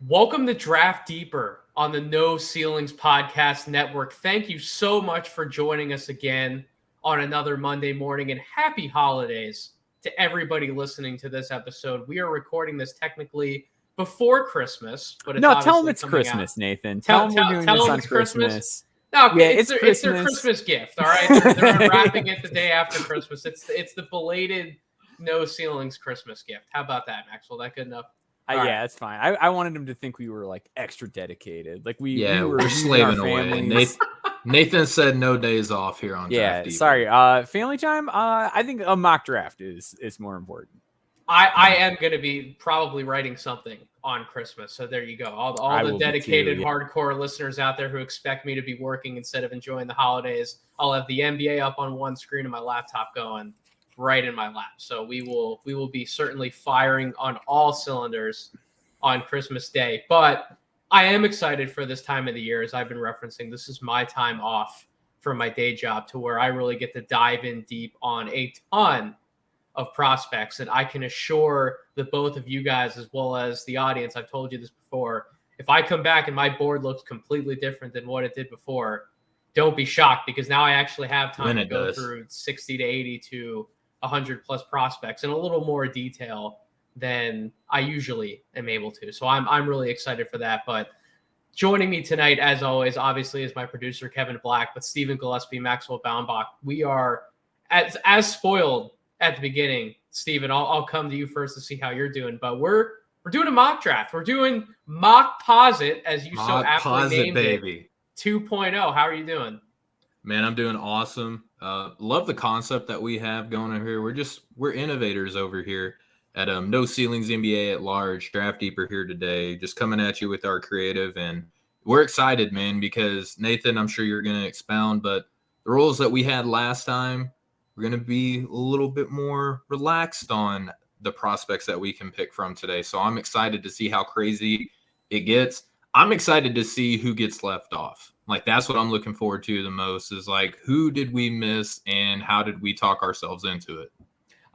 Welcome to Draft Deeper on the No Ceilings Podcast Network. Thank you so much for joining us again on another Monday morning, and happy holidays to everybody listening to this episode. We are recording this technically before Christmas, but it's tell them obviously it's coming Christmas, out. Nathan. Tell them we're doing this on it's Christmas. No, okay, Yeah, it's their Christmas gift. All right, they're unwrapping it the day after Christmas. It's the belated No Ceilings Christmas gift. How about that, Maxwell? That good enough? Yeah, that's fine. I wanted him to think we were like extra dedicated. Like we were we're slaving away. Nathan said no days off here on Draft Deeper. Sorry. Family time. I think a mock draft is more important. I am going to be probably writing something on Christmas. So there you go. All the dedicated hardcore listeners out there who expect me to be working instead of enjoying the holidays. I'll have the NBA up on one screen and my laptop going right in my lap. So we will be certainly firing on all cylinders on Christmas Day. But I am excited for this time of the year. As I've been referencing, this is my time off from my day job to where I really get to dive in deep on a ton of prospects. And I can assure the both of you guys, as well as the audience, I've told you this before, if I come back and my board looks completely different than what it did before, don't be shocked, because now I actually have time to go through 60 to 80 to 100 plus prospects in a little more detail than I usually am able to. So I'm really excited for that. But joining me tonight, as always, obviously, is my producer, Kevin Black, but Stephen Gillespie, Maxwell Baumbach. We are as spoiled at the beginning. Stephen, I'll come to you first to see how you're doing, but we're doing a mock draft. We're doing Mockposite, as you so aptly named it, 2.0. How are you doing? Man, I'm doing awesome. Love the concept that we have going on here. We're innovators over here at No Ceilings NBA at Large. Draft Deeper here today, just coming at you with our creative, and we're excited, man, because Nathan, I'm sure you're going to expound, but the rules that we had last time, we're going to be a little bit more relaxed on the prospects that we can pick from today. So I'm excited to see how crazy it gets. I'm excited to see who gets left off. Like, that's what I'm looking forward to the most, is like, who did we miss and how did we talk ourselves into it?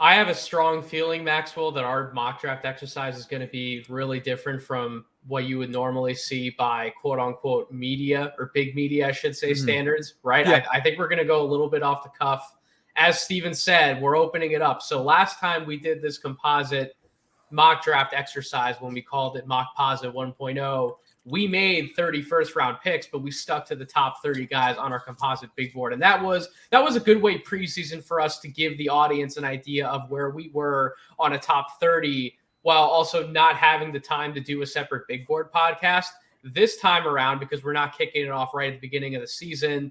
I have a strong feeling, Maxwell, that our mock draft exercise is going to be really different from what you would normally see by quote unquote media, or big media, I should say, standards, right? Yeah. I think we're going to go a little bit off the cuff. As Steven said, we're opening it up. So last time we did this composite mock draft exercise, when we called it Mockposite 1.0, we made 30 first-round picks, but we stuck to the top 30 guys on our composite big board. And that was a good way preseason for us to give the audience an idea of where we were on a top 30, while also not having the time to do a separate big board podcast. This time around, because we're not kicking it off right at the beginning of the season,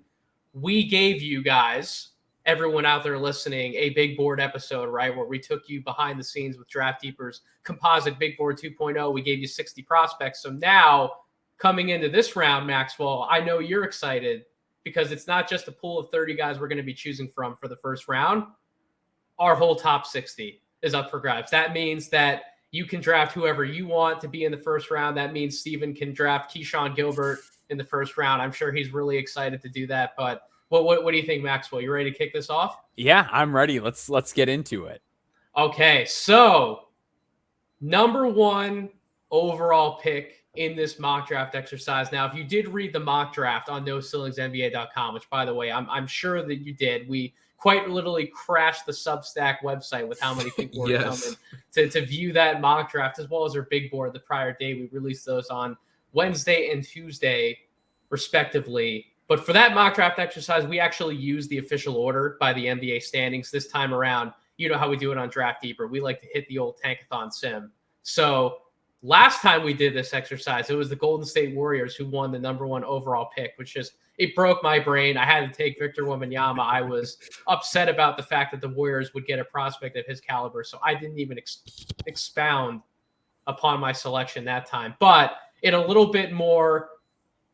we gave you guys, everyone out there listening, a big board episode, right, where we took you behind the scenes with Draft Deeper's composite big board 2.0. We gave you 60 prospects. So now, coming into this round, Maxwell, I know you're excited, because it's not just a pool of 30 guys we're going to be choosing from for the first round. Our whole top 60 is up for grabs. That means that you can draft whoever you want to be in the first round. That means Steven can draft Keyshawn Gilbert in the first round. I'm sure he's really excited to do that. But what do you think, Maxwell? You ready to kick this off? Yeah, I'm ready. Let's get into it. Okay, so number one overall pick in this mock draft exercise. Now, if you did read the mock draft on NoCeilingsNBA.com, which, by the way, I'm sure that you did, we quite literally crashed the Substack website with how many people were coming to view that mock draft, as well as our big board the prior day. We released those on Wednesday and Tuesday, respectively. But for that mock draft exercise, we actually used the official order by the NBA standings this time around. You know how we do it on Draft Deeper. We like to hit the old tankathon sim. So last time we did this exercise, it was the Golden State Warriors who won the number one overall pick, which just, it broke my brain. I had to take Victor Wembanyama. I was upset about the fact that the Warriors would get a prospect of his caliber, so I didn't even expound upon my selection that time. But in a little bit more,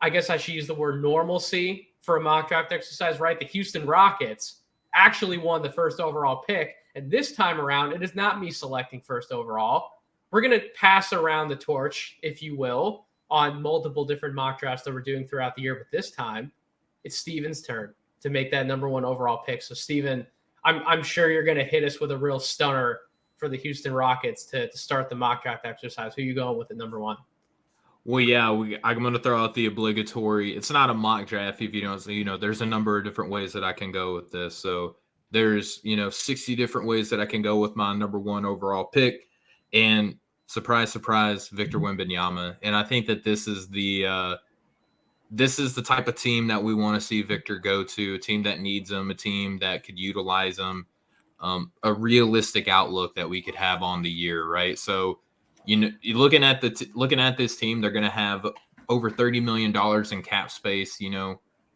I guess I should use the word normalcy for a mock draft exercise, right? The Houston Rockets actually won the first overall pick, and this time around, it is not me selecting first overall. We're going to pass around the torch, if you will, on multiple different mock drafts that we're doing throughout the year. But this time, it's Steven's turn to make that number one overall pick. So, Steven, I'm sure you're going to hit us with a real stunner for the Houston Rockets to start the mock draft exercise. Who are you going with at number one? Well, yeah, I'm going to throw out the obligatory. It's not a mock draft if you don't. There's a number of different ways that I can go with this. So there's 60 different ways that I can go with my number one overall pick, and surprise, surprise, Victor Wembanyama. And I think that this is the type of team that we want to see Victor go to. A team that needs him, a team that could utilize him, a realistic outlook that we could have on the year, right? So. You're looking at this team, they're going to have over $30 million in cap space,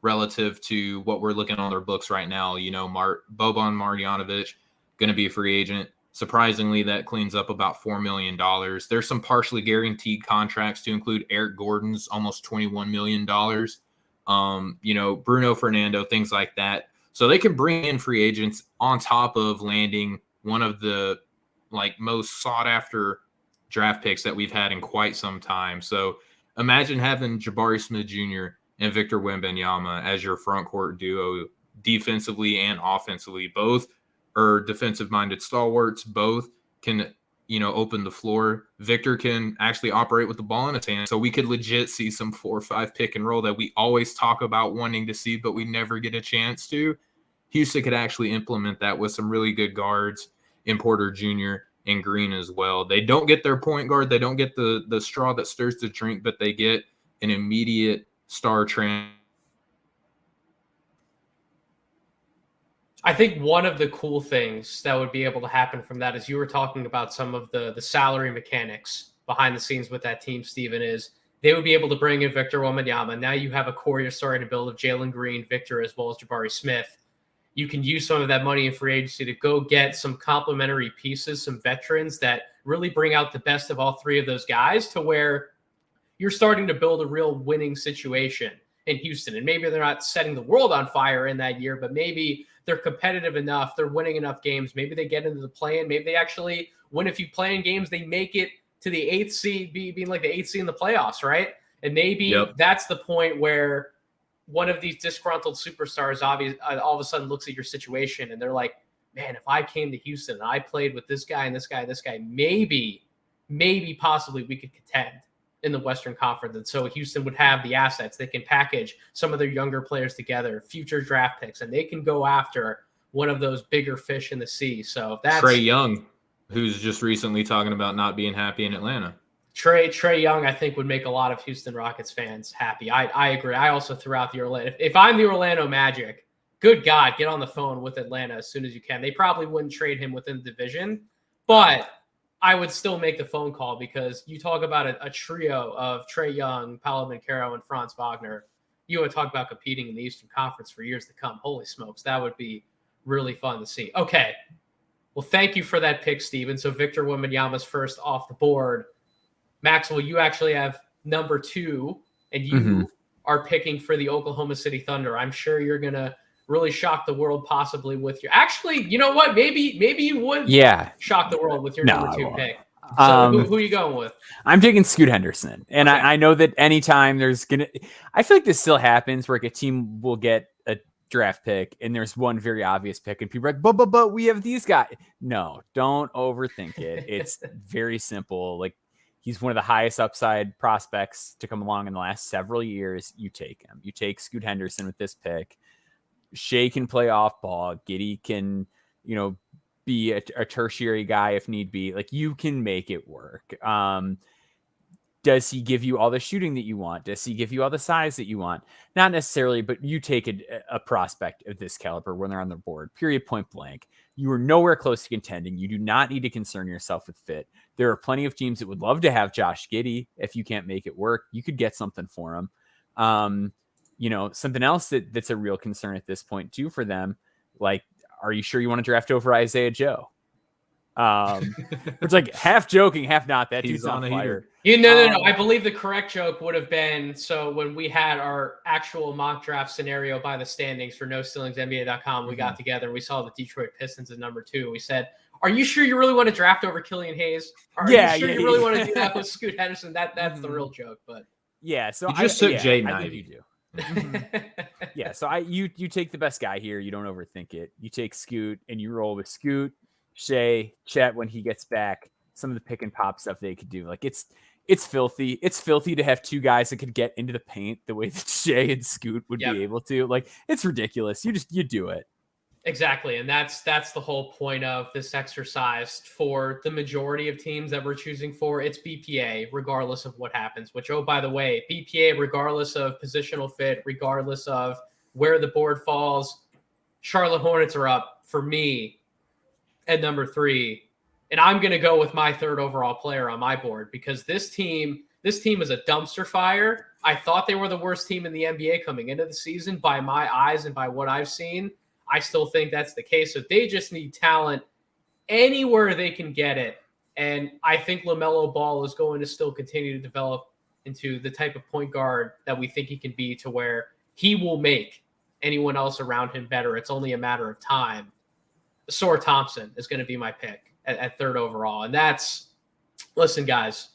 relative to what we're looking on their books right now. Boban Marjanovic going to be a free agent. Surprisingly, that cleans up about $4 million. There's some partially guaranteed contracts to include Eric Gordon's almost $21 million. Bruno Fernando, things like that. So they can bring in free agents on top of landing one of the most sought after draft picks that we've had in quite some time. So imagine having Jabari Smith Jr. and Victor Wembanyama as your front court duo defensively and offensively. Both are defensive-minded stalwarts. Both can, open the floor. Victor can actually operate with the ball in his hand. So we could legit see some 4-5 pick and roll that we always talk about wanting to see, but we never get a chance to. Houston could actually implement that with some really good guards in Porter Jr. and Green as well. They don't get their point guard. They don't get the straw that stirs the drink, but they get an immediate star trend. I think one of the cool things that would be able to happen from that is you were talking about some of the salary mechanics behind the scenes with that team, Steven, is they would be able to bring in Victor Wembanyama. Now you have a core you're starting to build of Jalen Green, Victor, as well as Jabari Smith. You can use some of that money in free agency to go get some complementary pieces, some veterans that really bring out the best of all three of those guys to where you're starting to build a real winning situation in Houston. And maybe they're not setting the world on fire in that year, but maybe they're competitive enough. They're winning enough games. Maybe they get into the play-in. Maybe they actually win a few play-in games. They make it to the 8th seed, being like the 8th seed in the playoffs, right? And maybe that's the point where one of these disgruntled superstars all of a sudden looks at your situation and they're like, man, if I came to Houston and I played with this guy and this guy and this guy, maybe possibly we could contend in the Western Conference. And so Houston would have the assets. They can package some of their younger players together, future draft picks, and they can go after one of those bigger fish in the sea. So that's Trae Young, who's just recently talking about not being happy in Atlanta. Trae Young, I think, would make a lot of Houston Rockets fans happy. I agree. I also threw out the Orlando. If I'm the Orlando Magic, good God, get on the phone with Atlanta as soon as you can. They probably wouldn't trade him within the division, but I would still make the phone call because you talk about a trio of Trae Young, Paolo Banchero, and Franz Wagner. You would talk about competing in the Eastern Conference for years to come. Holy smokes, that would be really fun to see. Okay, well, thank you for that pick, Steven. So Victor Wembanyama's first off the board. Maxwell, you actually have number 2, and you are picking for the Oklahoma City Thunder. I'm sure you're going to really shock the world possibly with your – actually, you know what? Maybe you would shock the world with your number 2 pick. So who are you going with? I'm taking Scoot Henderson. And okay. I know that anytime there's going to – I feel like this still happens where a team will get a draft pick and there's one very obvious pick and people are like, but we have these guys. No, don't overthink it. It's very simple. Like, he's one of the highest upside prospects to come along in the last several years. You take him. You take Scoot Henderson with this pick. Shea can play off ball. Giddey can, be a tertiary guy if need be. Like, you can make it work. Does he give you all the shooting that you want? Does he give you all the size that you want? Not necessarily, but you take a prospect of this caliber when they're on the board, period, point blank. You are nowhere close to contending. You do not need to concern yourself with fit. There are plenty of teams that would love to have Josh Giddey. If you can't make it work, you could get something for him. Something else that's a real concern at this point too for them. Like, are you sure you want to draft over Isaiah Joe? It's like half joking, half not. That dude's on fire. No. I believe the correct joke would have been, so when we had our actual mock draft scenario by the standings for NoCeilingsNBA.com, we got together and we saw the Detroit Pistons at number 2. We said, are you sure you really want to draft over Killian Hayes? Are you sure you really want to do that with Scoot Henderson? That's the real joke. But yeah, so you just took Jay Knight. You do. Yeah, so you take the best guy here. You don't overthink it. You take Scoot and you roll with Scoot, Shea, Chet when he gets back. Some of the pick and pop stuff they could do. Like, It's filthy. It's filthy to have two guys that could get into the paint the way that Shea and Scoot would be able to. Like, it's ridiculous. You do it. Exactly. And that's the whole point of this exercise for the majority of teams that we're choosing for. It's BPA, regardless of what happens, which, oh, by the way, BPA, regardless of positional fit, regardless of where the board falls, Charlotte Hornets are up for me at number 3. And I'm going to go with my 3rd overall player on my board because this team is a dumpster fire. I thought they were the worst team in the NBA coming into the season by my eyes and by what I've seen. I still think that's the case. So they just need talent anywhere they can get it. And I think LaMelo Ball is going to still continue to develop into the type of point guard that we think he can be, to where he will make anyone else around him better. It's only a matter of time. Ausar Thompson is going to be my pick at 3rd overall. And listen, guys,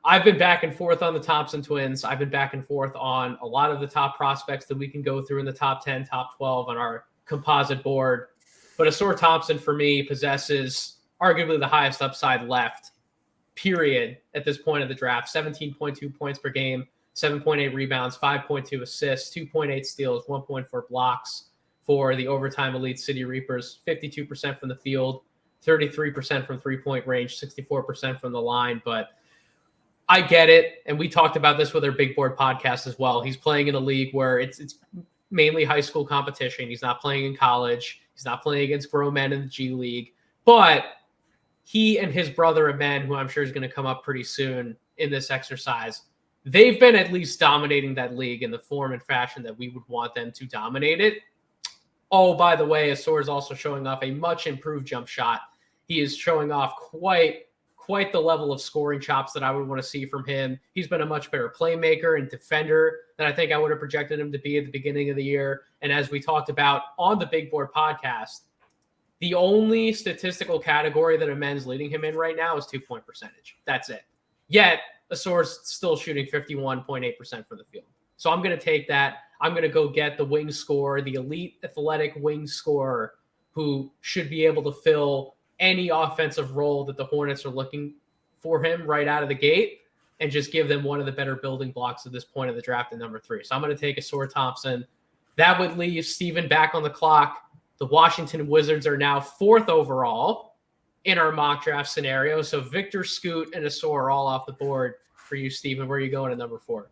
I've been back and forth on the Thompson twins. I've been back and forth on a lot of the top prospects that we can go through in the top 10, top 12 on our composite board. But Ausar Thompson, for me, possesses arguably the highest upside left, period, at this point of the draft. 17.2 points per game, 7.8 rebounds, 5.2 assists, 2.8 steals, 1.4 blocks for the overtime elite City Reapers. 52% from the field, 33% from three-point range, 64% from the line. But I get it, and we talked about this with our Big Board podcast as well. He's playing in a league where it's mainly high school competition. He's not playing in college. He's not playing against grown men in the G League. But he and his brother, Amen, who I'm sure is going to come up pretty soon in this exercise, they've been at least dominating that league in the form and fashion that we would want them to dominate it. Oh, by the way, Ausar is also showing off a much improved jump shot. He is showing off quite the level of scoring chops that I would want to see from him. He's been a much better playmaker and defender than I think I would have projected him to be at the beginning of the year. And as we talked about on the Big Board podcast, the only statistical category that Amen's leading him in right now is 2-point percentage. That's it. Yet, Ausar's still shooting 51.8% from the field. So I'm going to take that. I'm going to go get the wing scorer, the elite athletic wing scorer who should be able to fill any offensive role that the Hornets are looking for him right out of the gate, and just give them one of the better building blocks at this point of the draft at number 3. So I'm going to take Ausar Thompson. That would leave Steven back on the clock. The Washington Wizards are now 4th overall in our mock draft scenario. So Victor, Scoot, and Ausar are all off the board for you, Steven. Where are you going at number 4?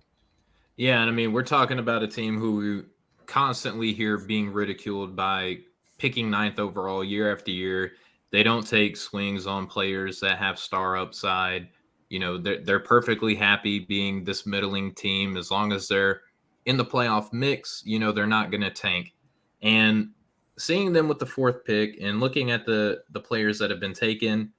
Yeah, and I mean, we're talking about a team who we constantly hear being ridiculed by picking 9th overall year after year. They don't take swings on players that have star upside. You know, they're perfectly happy being this middling team as long as they're in the playoff mix. You know, they're not going to tank. And seeing them with the 4th pick and looking at the players that have been taken,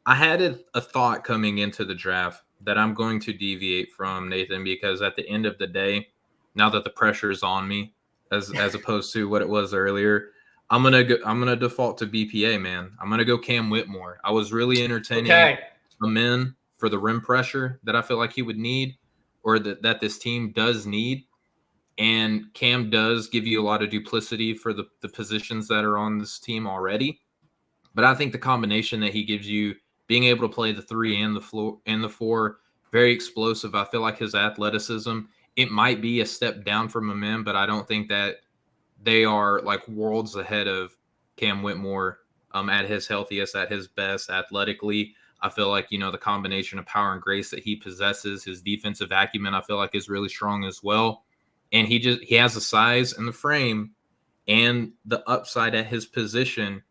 I had a thought coming into the draft that I'm going to deviate from, Nathan, because at the end of the day, now that the pressure is on me, as opposed to what it was earlier, I'm gonna default to BPA, man. I'm gonna go Cam Whitmore. I was really entertaining Amen for the rim pressure that I feel like he would need, or that this team does need. And Cam does give you a lot of duplicity for the positions that are on this team already. But I think the combination that he gives you, being able to play the 3 and the floor and the 4, very explosive. I feel like his athleticism, it might be a step down from Amen, but I don't think that they are like worlds ahead of Cam Whitmore at his healthiest, at his best athletically. I feel like, you know, the combination of power and grace that he possesses, his defensive acumen, I feel like is really strong as well. And he has the size and the frame and the upside at his position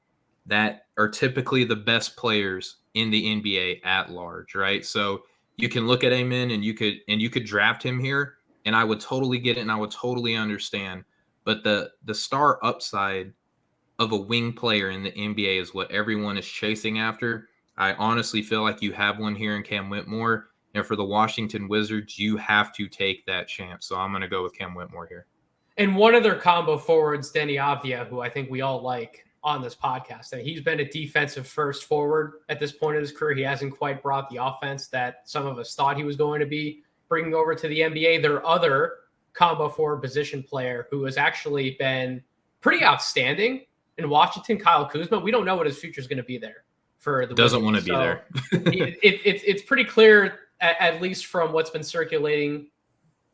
that are typically the best players in the NBA at large, right? So you can look at Amen and you could draft him here, and I would totally get it and I would totally understand. But the star upside of a wing player in the NBA is what everyone is chasing after. I honestly feel like you have one here in Cam Whitmore. And for the Washington Wizards, you have to take that chance. So I'm going to go with Cam Whitmore here. And one of their combo forwards, Denny Avdia, who I think we all like on this podcast, that he's been a defensive first forward at this point in his career. He hasn't quite brought the offense that some of us thought he was going to be bringing over to the NBA. Their other combo forward position player who has actually been pretty outstanding in Washington, Kyle Kuzma. We don't know what his future is going to be there for the Doesn't Wizards. want to be there. It's pretty clear at least from what's been circulating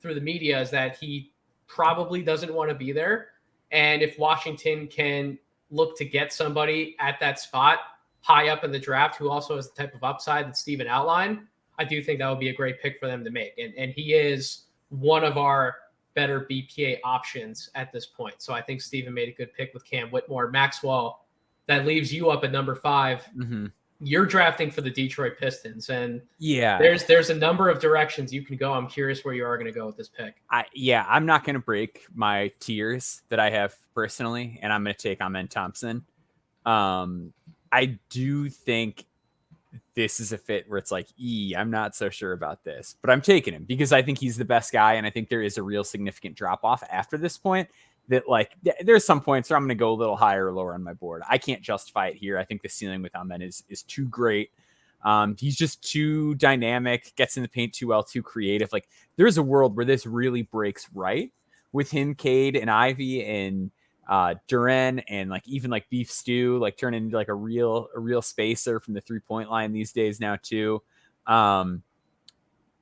through the media, is that he probably doesn't want to be there. And if Washington can look to get somebody at that spot high up in the draft who also has the type of upside that Steven outlined, I do think that would be a great pick for them to make. And he is one of our better BPA options at this point. So I think Steven made a good pick with Cam Whitmore. Maxwell, that leaves you up at number 5. Mm-hmm. You're drafting for the Detroit Pistons, and yeah, there's a number of directions you can go. I'm curious where you are going to go with this pick. I'm not going to break my tiers that I have personally, and I'm going to take Amen Thompson. I do think this is a fit where it's like, I'm not so sure about this, but I'm taking him because I think he's the best guy, and I think there is a real significant drop off after this point. That like there's some points where I'm going to go a little higher or lower on my board. I can't justify it here. I think the ceiling with Amen is too great. He's just too dynamic, gets in the paint too well, too creative. Like there's a world where this really breaks right with him, Cade and Ivy and Duren and like even like Beef Stew, like turn into like a real spacer from the 3-point line these days now too.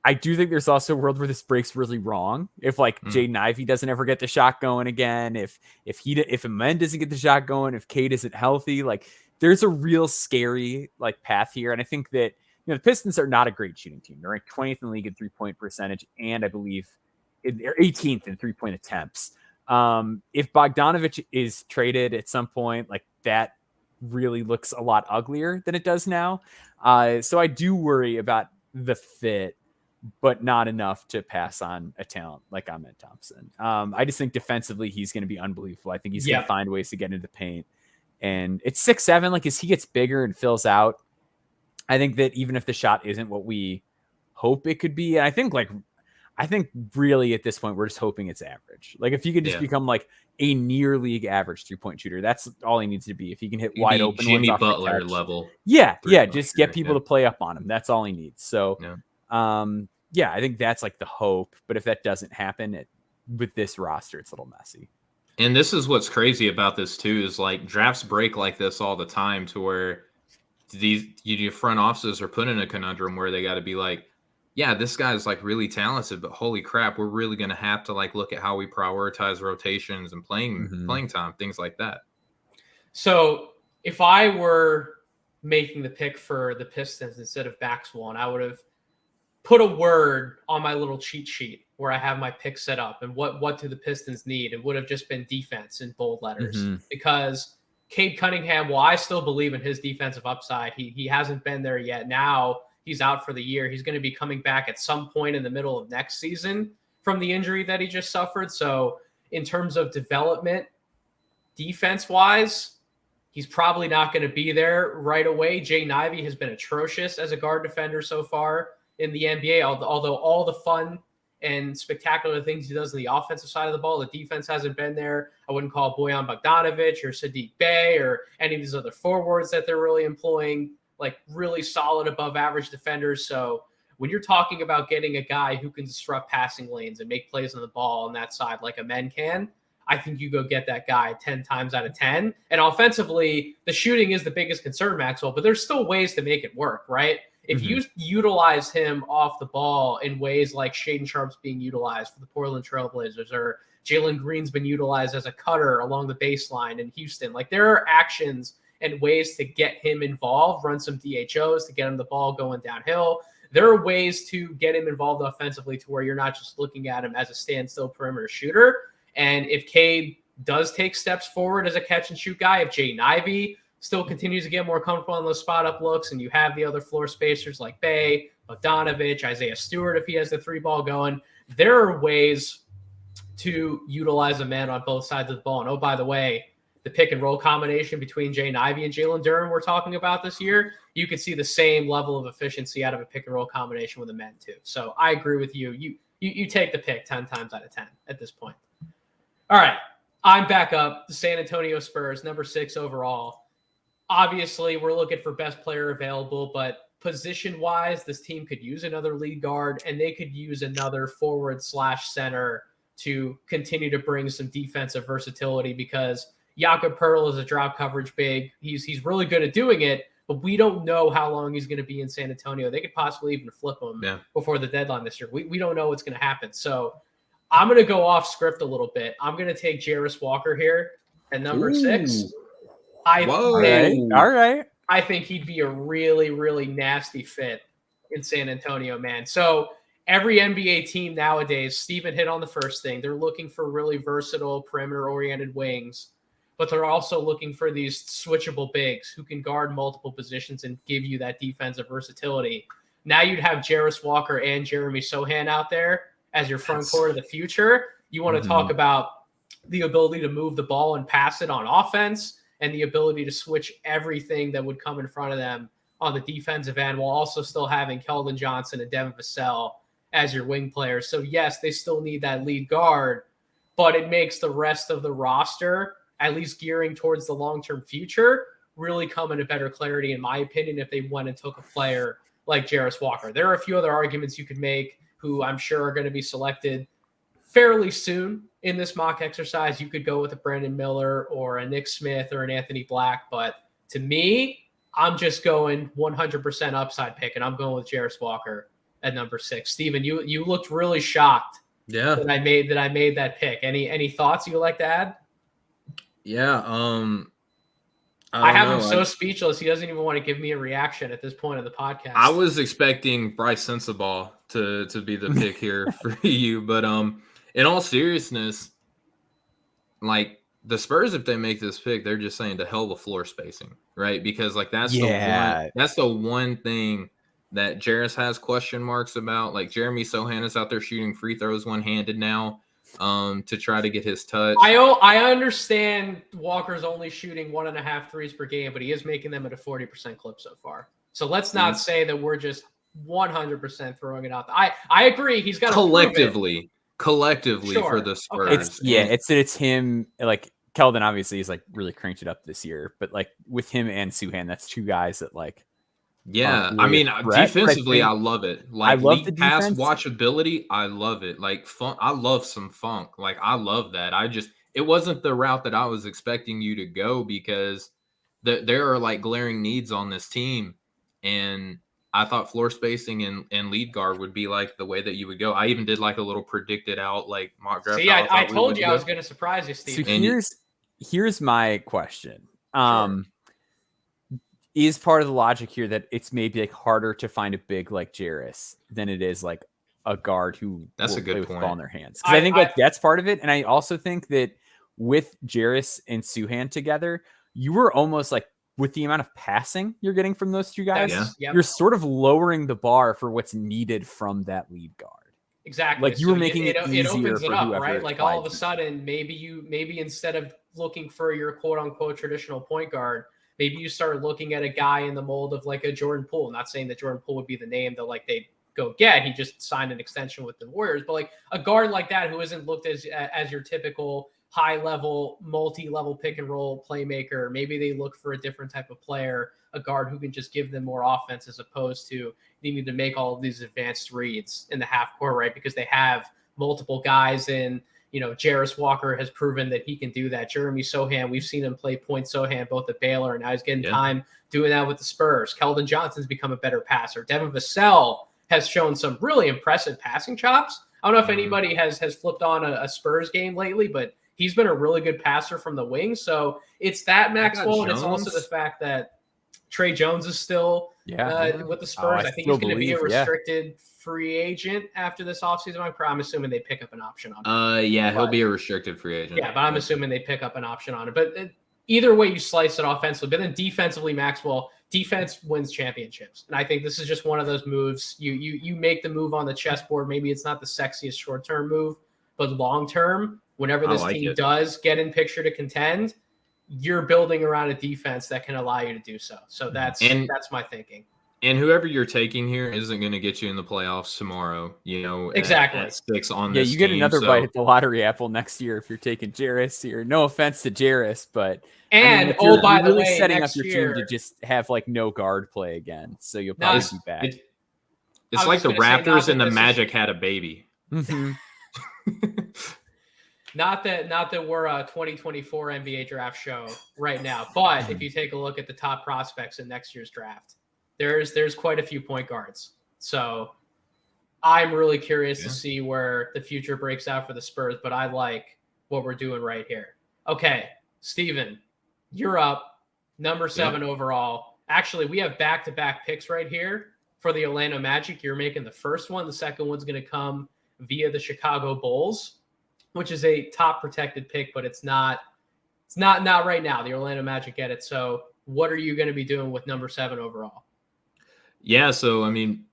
I do think there's also a world where this breaks really wrong. If like Jaden Ivey doesn't ever get the shot going again, if Amen doesn't get the shot going, if Cade isn't healthy, like there's a real scary like path here. And I think that, the Pistons are not a great shooting team. They're ranked 20th in the league in 3-point percentage. And I believe they're 18th in 3-point attempts. If Bogdanovich is traded at some point, like that really looks a lot uglier than it does now. So I do worry about the fit, but not enough to pass on a talent like Amen Thompson. I just think defensively, he's going to be unbelievable. I think he's going to find ways to get into the paint. And it's 6'7", like as he gets bigger and fills out, I think that even if the shot isn't what we hope it could be, and I think really at this point, we're just hoping it's average. Like if he could just become like a near league average 3-point shooter, that's all he needs to be. If he can hit wide open, Jimmy Butler level. Yeah. Just get people to play up on him. That's all he needs. So, I think that's like the hope. But if that doesn't happen with this roster, it's a little messy. And this is what's crazy about this too, is like drafts break like this all the time to where these front offices are put in a conundrum where they got to be like, yeah, this guy's like really talented, but holy crap, we're really going to have to like look at how we prioritize rotations and playing time, things like that. So if I were making the pick for the Pistons instead of Maxwell, I would have put a word on my little cheat sheet where I have my pick set up and what do the Pistons need? It would have just been defense in bold letters because Cade Cunningham, well, I still believe in his defensive upside. He hasn't been there yet. Now he's out for the year. He's going to be coming back at some point in the middle of next season from the injury that he just suffered. So in terms of development, defense-wise, he's probably not going to be there right away. Jaden Ivey has been atrocious as a guard defender so far in the NBA, although all the fun and spectacular things he does on the offensive side of the ball, the defense hasn't been there. I wouldn't call Bojan Bogdanović or Sadiq Bey or any of these other forwards that they're really employing like really solid above average defenders. So when you're talking about getting a guy who can disrupt passing lanes and make plays on the ball on that side like Amen can, I think you go get that guy 10 times out of 10. And offensively, the shooting is the biggest concern, Maxwell, but there's still ways to make it work, right? If you utilize him off the ball in ways like Shaedon Sharpe's being utilized for the Portland Trailblazers, or Jalen Green's been utilized as a cutter along the baseline in Houston, like there are actions and ways to get him involved, run some DHOs to get him the ball going downhill. There are ways to get him involved offensively to where you're not just looking at him as a standstill perimeter shooter. And if Cade does take steps forward as a catch and shoot guy, if Jaden Ivey still continues to get more comfortable on those spot up looks, and you have the other floor spacers like Bey, Bogdanović, Isaiah Stewart, if he has the 3 ball going, there are ways to utilize a man on both sides of the ball. And oh, by the way, the pick and roll combination between Jaden Ivey and Jalen Duren we're talking about this year, you could see the same level of efficiency out of a pick and roll combination with a men too. So I agree with you. You take the pick 10 times out of 10 at this point. All right, I'm back up. The San Antonio Spurs, number 6 overall. Obviously, we're looking for best player available, but position-wise, this team could use another lead guard, and they could use another forward/center to continue to bring some defensive versatility because Jakob Poeltl is a drop coverage big. He's really good at doing it, but we don't know how long he's going to be in San Antonio. They could possibly even flip him before the deadline this year. We don't know what's going to happen. So I'm going to go off script a little bit. I'm going to take Jarris Walker here at number 6. All right. I think he'd be a really, really nasty fit in San Antonio, man. So every NBA team nowadays, Steven hit on the first thing. They're looking for really versatile perimeter-oriented wings, but they're also looking for these switchable bigs who can guard multiple positions and give you that defensive versatility. Now you'd have Jarris Walker and Jeremy Sohan out there as your front court of the future. You want to talk about the ability to move the ball and pass it on offense and the ability to switch everything that would come in front of them on the defensive end while also still having Keldon Johnson and Devin Vassell as your wing players. So, yes, they still need that lead guard, but it makes the rest of the roster, at least gearing towards the long-term future, really come into better clarity, in my opinion, if they went and took a player like Jarris Walker. There are a few other arguments you could make who I'm sure are going to be selected fairly soon in this mock exercise. You could go with a Brandon Miller or a Nick Smith or an Anthony Black, but to me, I'm just going 100% upside pick, and I'm going with Jarris Walker at number 6. Steven, you looked really shocked that I made that pick. Any thoughts you would like to add? Yeah, I have him so speechless. He doesn't even want to give me a reaction at this point of the podcast. I was expecting Bryce Sensabaugh to be the pick here for you, but in all seriousness, like the Spurs, if they make this pick, they're just saying to hell with floor spacing, right? Because like that's the one thing that Jarris has question marks about. Like Jeremy Sohan is out there shooting free throws one-handed now to try to get his touch. I understand Walker's only shooting 1.5 threes per game, but he is making them at a 40% clip so far. So let's not say that we're just 100% throwing it out. I agree. He's got to collectively sure. For the Spurs. It's him. Like Keldon obviously he's like really cranked it up this year, but like with him and Suhan, that's two guys that like. Yeah, I mean, defensively, I love it. Like, I love the pass watchability. I love it. Like, fun. I love some funk. Like, I love that. It wasn't the route that I was expecting you to go because there are like glaring needs on this team, and I thought floor spacing and lead guard would be like the way that you would go. I even did like a little predicted out like mock draft. See, I told you I was going to surprise you, Steve. So here's my question. Sure. Is part of the logic here that it's maybe like harder to find a big like Jarris than it is like a guard who that's will a good play point. With the ball in their hands? Because I think like that's part of it, and I also think that with Jarris and Suhan together, you were almost like with the amount of passing you're getting from those two guys, you're sort of lowering the bar for what's needed from that lead guard. Exactly. Like you were making it easier opens it for up, whoever right? Like all of a sudden, maybe instead of looking for your quote unquote traditional point guard, maybe you start looking at a guy in the mold of like a Jordan Poole. Not saying that Jordan Poole would be the name that like they'd go get. He just signed an extension with the Warriors. But like a guard like that who isn't looked as your typical high-level, multi-level pick-and-roll playmaker. Maybe they look for a different type of player, a guard who can just give them more offense as opposed to needing to make all of these advanced reads in the half court, right? Because they have multiple guys in. You know, Jarris Walker has proven that he can do that. Jeremy Sohan, we've seen him play point Sohan both at Baylor, and now he's getting time doing that with the Spurs. Keldon Johnson's become a better passer. Devin Vassell has shown some really impressive passing chops. I don't know if anybody has flipped on a Spurs game lately, but he's been a really good passer from the wing. So it's that Maxwell, and it's also the fact that Trey Jones is still with the Spurs. I think he's going to be a restricted free agent after this offseason. I'm assuming they pick up an option on him. He'll be a restricted free agent. Yeah, but I'm assuming they pick up an option on it. But either way you slice it offensively, but then defensively, Maxwell, defense wins championships. And I think this is just one of those moves. You make the move on the chessboard. Maybe it's not the sexiest short-term move, but long-term, whenever this team does get in picture to contend, you're building around a defense that can allow you to do so. So that's my thinking. And whoever you're taking here isn't going to get you in the playoffs tomorrow, you know. Exactly. At 6 on this you get team, another bite at the lottery apple next year if you're taking Jarris here. No offense to Jarris, but by the way, setting up your team to just have like no guard play again. So you'll probably be back. It's like the Raptors and the Magic had a baby. Mm-hmm. Not that we're a 2024 NBA draft show right now, but if you take a look at the top prospects in next year's draft, there's quite a few point guards. So I'm really curious to see where the future breaks out for the Spurs, but I like what we're doing right here. Okay, Steven, you're up. Number 7 overall. Actually, we have back-to-back picks right here for the Orlando Magic. You're making the first one. The second one's going to come via the Chicago Bulls, which is a top protected pick, but it's not right now. The Orlando Magic get it. So what are you going to be doing with number 7 overall? Yeah, so I mean,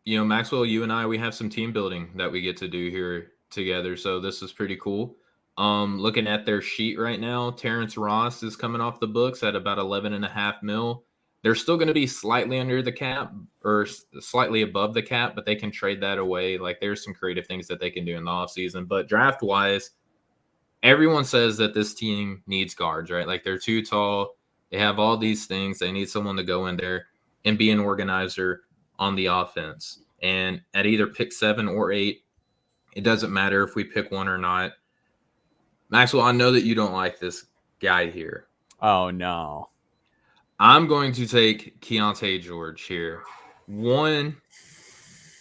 Maxwell, you and I, we have some team building that we get to do here together. So this is pretty cool. Looking at their sheet right now, Terrence Ross is coming off the books at about 11.5 mil. They're still going to be slightly under the cap or slightly above the cap, but they can trade that away. Like there's some creative things that they can do in the offseason. But draft wise, everyone says that this team needs guards, right? Like they're too tall. They have all these things. They need someone to go in there and be an organizer on the offense. And at either pick 7 or 8, it doesn't matter if we pick one or not. Maxwell, I know that you don't like this guy here. Oh, no. I'm going to take Keontae George here. One,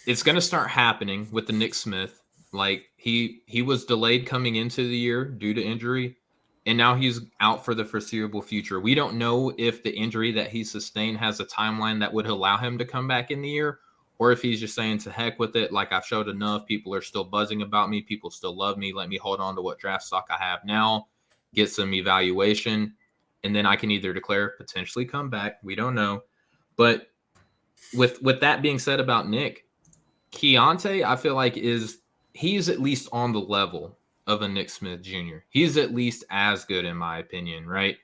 it's going to start happening with the Nick Smith. Like he was delayed coming into the year due to injury, and now he's out for the foreseeable future. We don't know if the injury that he sustained has a timeline that would allow him to come back in the year, or if he's just saying to heck with it. Like I've showed enough. People are still buzzing about me. People still love me. Let me hold on to what draft stock I have now, get some evaluation, and then I can either declare potentially come back. We don't know. But with that being said about Nick, Keontae, I feel like he's at least on the level of a Nick Smith Jr. He's at least as good in my opinion, right?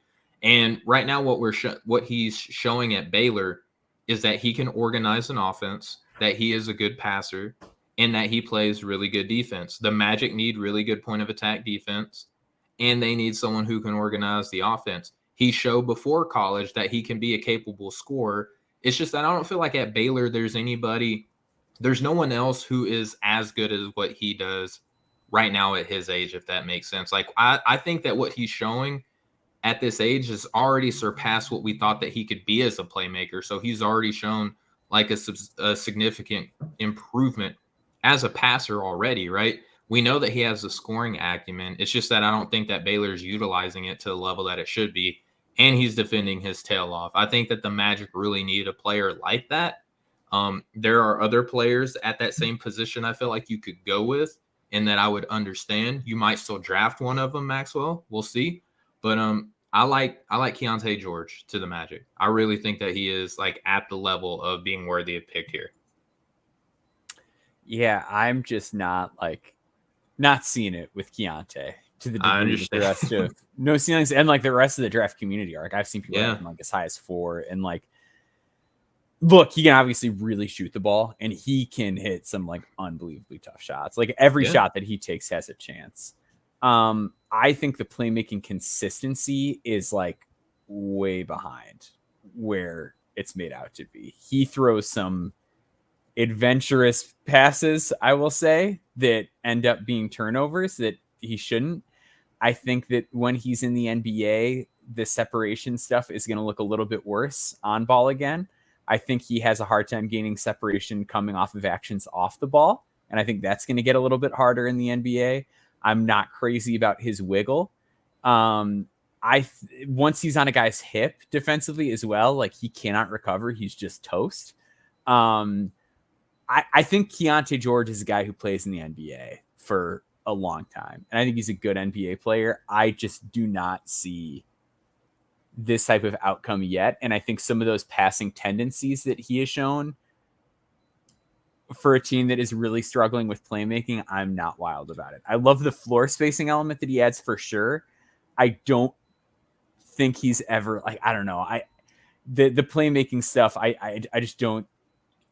And right now what he's showing at Baylor is that he can organize an offense, that he is a good passer, and that he plays really good defense. The Magic need really good point of attack defense, and they need someone who can organize the offense. He showed before college that he can be a capable scorer. It's just that I don't feel like at Baylor there's no one else who is as good as what he does right now at his age, if that makes sense. Like I think that what he's showing at this age has already surpassed what we thought that he could be as a playmaker. So he's already shown like a significant improvement as a passer already, right? We know that he has the scoring acumen. It's just that I don't think that Baylor's utilizing it to the level that it should be. And he's defending his tail off. I think that the Magic really need a player like that. There are other players at that same position I feel like you could go with and that I would understand. You might still draft one of them, Maxwell. We'll see. But I like Keontae George to the Magic. I really think that he is like at the level of being worthy of pick here. Yeah, I'm just not seeing it with Keontae to the degree that the rest of no ceilings and like the rest of the draft community are. Like I've seen people have him like as high as 4, and like look, he can obviously really shoot the ball and he can hit some like unbelievably tough shots. Like every shot that he takes has a chance. I think the playmaking consistency is like way behind where it's made out to be. He throws some adventurous passes, I will say, that end up being turnovers that he shouldn't. I think that when he's in the NBA, the separation stuff is going to look a little bit worse on ball again. I think he has a hard time gaining separation coming off of actions off the ball. And I think that's going to get a little bit harder in the NBA. I'm not crazy about his wiggle. Once he's on a guy's hip defensively as well, like he cannot recover. He's just toast. I think Keontae George is a guy who plays in the NBA for a long time. And I think he's a good NBA player. I just do not see this type of outcome yet. And I think some of those passing tendencies that he has shown for a team that is really struggling with playmaking, I'm not wild about it. I love the floor spacing element that he adds for sure. I don't think he's ever like, I don't know. The playmaking stuff, I just don't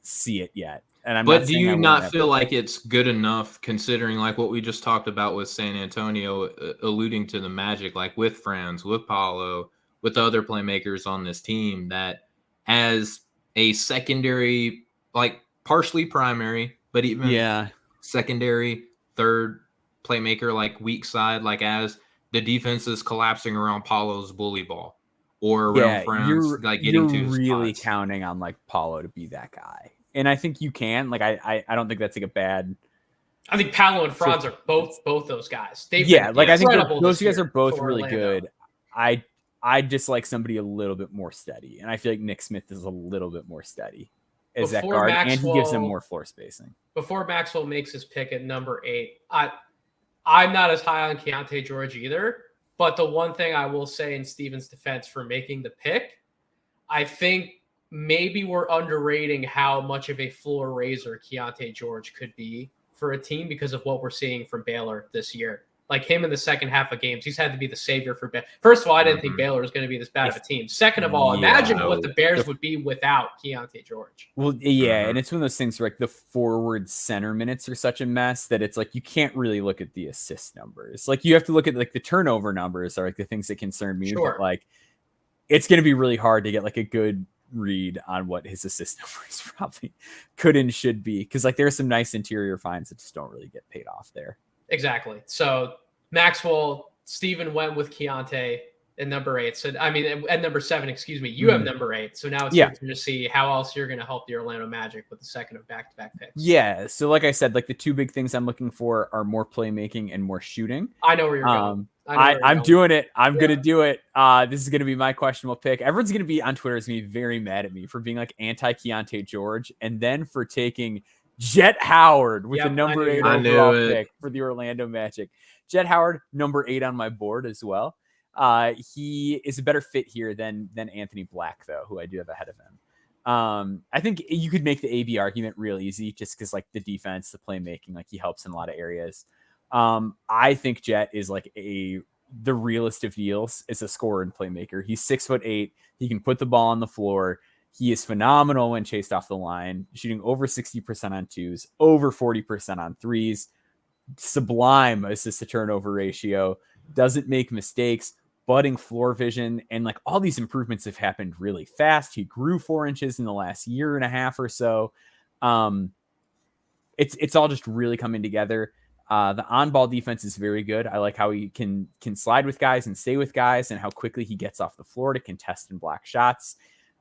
see it yet. And but do you not feel like it's good enough considering like what we just talked about with San Antonio, alluding to the Magic, like with Franz, with Paulo, with the other playmakers on this team, that as a secondary, like partially primary, but even secondary, third playmaker, like weak side, like as the defense is collapsing around Paulo's bully ball or around France, like getting to his really spots. counting on like Paulo to be that guy. And I think you can. Like I don't think that's like a bad. I think Paolo and Franz are both those guys. They've been I think those guys are both really Orlando. good. I just like somebody a little bit more steady, and I feel like Nick Smith is a little bit more steady as that guard, and he gives them more floor spacing. Before Maxwell makes his pick at number 8, I'm not as high on Keontae George either. But the one thing I will say in Steven's defense for making the pick, I think maybe we're underrating how much of a floor raiser Keontae George could be for a team because of what we're seeing from Baylor this year. Like him in the second half of games, he's had to be the savior for Baylor. First of all, I didn't think Baylor was going to be this bad of a team. Second of all, imagine what the Bears would be without Keontae George. Well, yeah, and it's one of those things where like the forward center minutes are such a mess that it's like you can't really look at the assist numbers. Like you have to look at like the turnover numbers are like the things that concern me. Sure. But like it's going to be really hard to get like a good read on what his assist numbers probably could and should be, because like there's some nice interior finds that just don't really get paid off there. Exactly. So Maxwell, Steven went with Keontae at number 8. So I mean at number 7, excuse me. You have number 8. So now it's your turn to see how else you're going to help the Orlando Magic with the second of back-to-back picks. Yeah. So like I said, like the two big things I'm looking for are more playmaking and more shooting. I know where you're going. I'm doing it. I'm going to do it. This is going to be my questionable pick. Everyone's going to be on Twitter is going to be very mad at me for being like anti-Keontae George and then for taking Jet Howard with the number 8 overall pick for the Orlando Magic. Jet Howard, number 8 on my board as well. He is a better fit here than Anthony Black, though, who I do have ahead of him. I think you could make the AB argument real easy just because like the defense, the playmaking, like he helps in a lot of areas. I think Jet is like the realest of deals as a scorer and playmaker. He's 6'8". He can put the ball on the floor. He is phenomenal when chased off the line, shooting over 60% on 2s, over 40% on 3s. Sublime assist to turnover ratio, doesn't make mistakes, budding floor vision, and like all these improvements have happened really fast. He grew 4 inches in the last year and a half or so. It's all just really coming together. The on-ball defense is very good. I like how he can slide with guys and stay with guys and how quickly he gets off the floor to contest and block shots.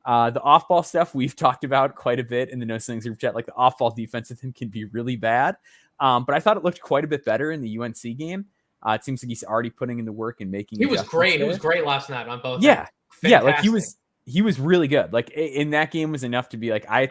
The off-ball stuff we've talked about quite a bit in the No Ceilings group chat. Like the off-ball defense with him can be really bad. But I thought it looked quite a bit better in the UNC game. It seems like he's already putting in the work and making. He was great. He was great last night on both. Yeah, yeah. Like he was really good. Like in that game was enough to be like I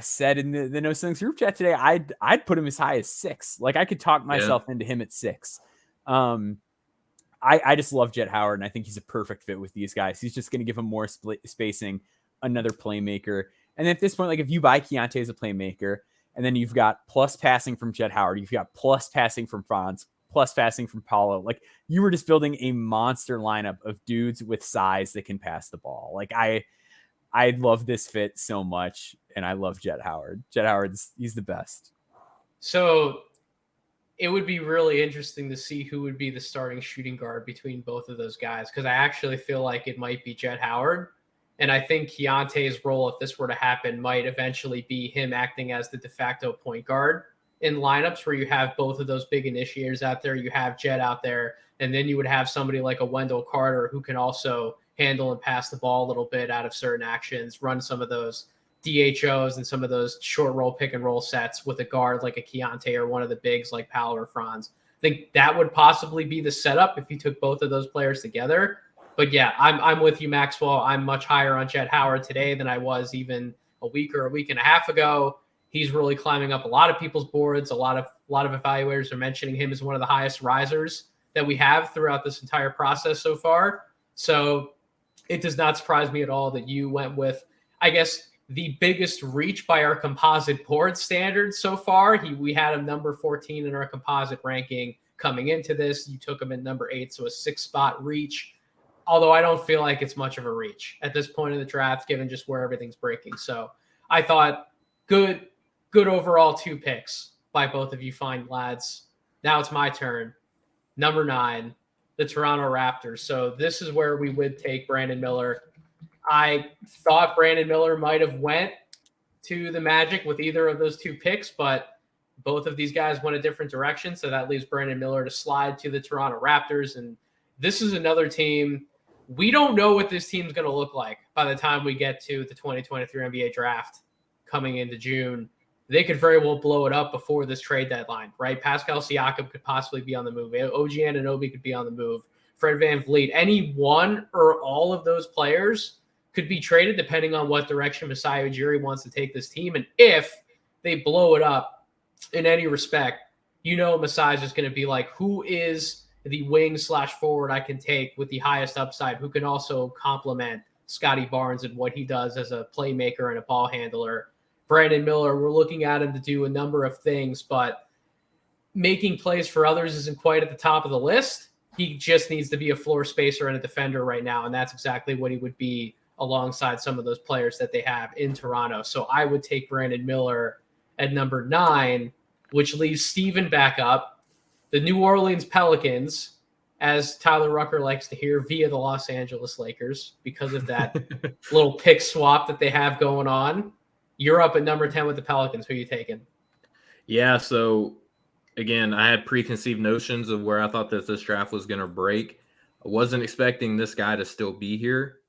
said in the No Ceilings group chat today. I'd put him as high as 6. Like I could talk myself into him at 6. I just love Jet Howard, and I think he's a perfect fit with these guys. He's just going to give him more spacing, another playmaker, and at this point, like if you buy Keontae as a playmaker. And then you've got plus passing from Jet Howard. You've got plus passing from Franz, plus passing from Paulo. Like you were just building a monster lineup of dudes with size that can pass the ball. Like I love this fit so much. And I love Jet Howard. Jet Howard's he's the best. So it would be really interesting to see who would be the starting shooting guard between both of those guys. Cause I actually feel like it might be Jet Howard. And I think Keontae's role, if this were to happen, might eventually be him acting as the de facto point guard in lineups where you have both of those big initiators out there. You have Jet out there, and then you would have somebody like a Wendell Carter who can also handle and pass the ball a little bit out of certain actions, run some of those DHOs and some of those short roll pick and roll sets with a guard like a Keontae or one of the bigs like Powell or Franz. I think that would possibly be the setup if you took both of those players together. But yeah, I'm with you, Maxwell. I'm much higher on Jet Howard today than I was even a week and a half ago. He's really climbing up a lot of people's boards. A lot of evaluators are mentioning him as one of the highest risers that we have throughout this entire process so far. So it does not surprise me at all that you went with, I guess, the biggest reach by our composite board standards so far. We had him number 14 in our composite ranking coming into this. You took him at number 8, so a 6-spot reach. Although I don't feel like it's much of a reach at this point in the draft, given just where everything's breaking. So I thought good overall 2 picks by both of you fine lads. Now it's my turn. Number 9, the Toronto Raptors. So this is where we would take Brandon Miller. I thought Brandon Miller might have went to the Magic with either of those 2 picks, but Both of these guys went a different direction, so that leaves Brandon Miller to slide to the Toronto Raptors. And this is another team. We don't know what this team's going to look like by the time we get to the 2023 NBA draft coming into June. They could very well blow it up before this trade deadline, right? Pascal Siakam could possibly be on the move. OG Anunoby could be on the move. Fred VanVleet, any one or all of those players could be traded depending on what direction Masai Ujiri wants to take this team. And if they blow it up in any respect, Masai is just going to be like, who is the wing/forward I can take with the highest upside, who can also complement Scotty Barnes and what he does as a playmaker and a ball handler. Brandon Miller, we're looking at him to do a number of things, but making plays for others isn't quite at the top of the list. He just needs to be a floor spacer and a defender right now, and that's exactly what he would be alongside some of those players that they have in Toronto. So I would take Brandon Miller at number 9, which leaves Steven back up. The New Orleans Pelicans, as Tyler Rucker likes to hear, via the Los Angeles Lakers, because of that little pick swap that they have going on. You're up at number 10 with the Pelicans. Who are you taking? Yeah, so again, I had preconceived notions of where I thought that this draft was going to break. I wasn't expecting this guy to still be here.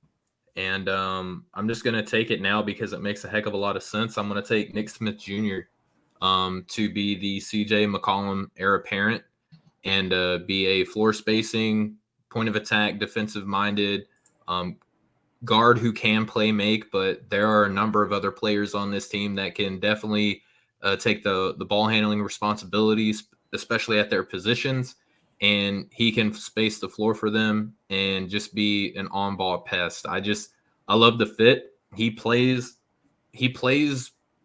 And I'm just going to take it now because it makes a heck of a lot of sense. I'm going to take Nick Smith Jr. To be the CJ McCollum heir apparent and be a floor spacing, point of attack, defensive-minded guard who can play make, but there are a number of other players on this team that can definitely take the ball handling responsibilities, especially at their positions, and he can space the floor for them and just be an on-ball pest. I love the fit. He plays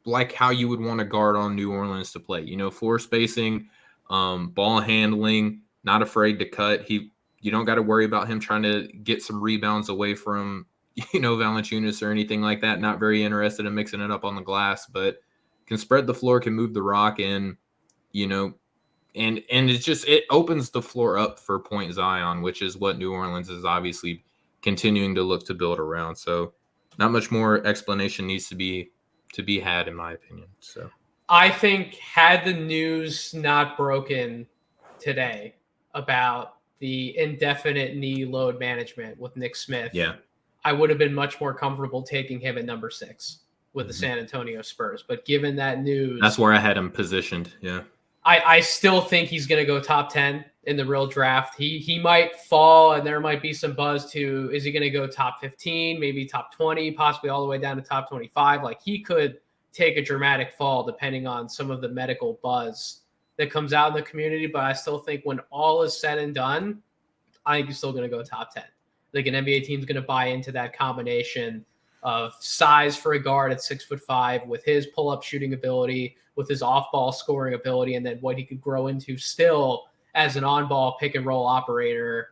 like how you would want to guard on New Orleans to play. Floor spacing, ball handling, not afraid to cut. You don't got to worry about him trying to get some rebounds away from Valanciunas or anything like that. Not very interested in mixing it up on the glass, but can spread the floor, can move the rock, and and it opens the floor up for Point Zion, which is what New Orleans is obviously continuing to look to build around. So not much more explanation needs to be had, in my opinion. So I think had the news not broken today about the indefinite knee load management with Nick Smith, I would have been much more comfortable taking him at number 6 with the San Antonio Spurs. But given that news, that's where I had him positioned. Yeah. I still think he's going to go top 10 in the real draft. He might fall, and there might be some buzz to, is he going to go top 15, maybe top 20, possibly all the way down to top 25? Like, he could take a dramatic fall depending on some of the medical buzz that comes out in the community. But I still think when all is said and done, I think he's still going to go top 10. Like, an NBA team's going to buy into that combination of size for a guard at 6'5" with his pull-up shooting ability, with his off-ball scoring ability, and then what he could grow into still as an on-ball pick-and-roll operator.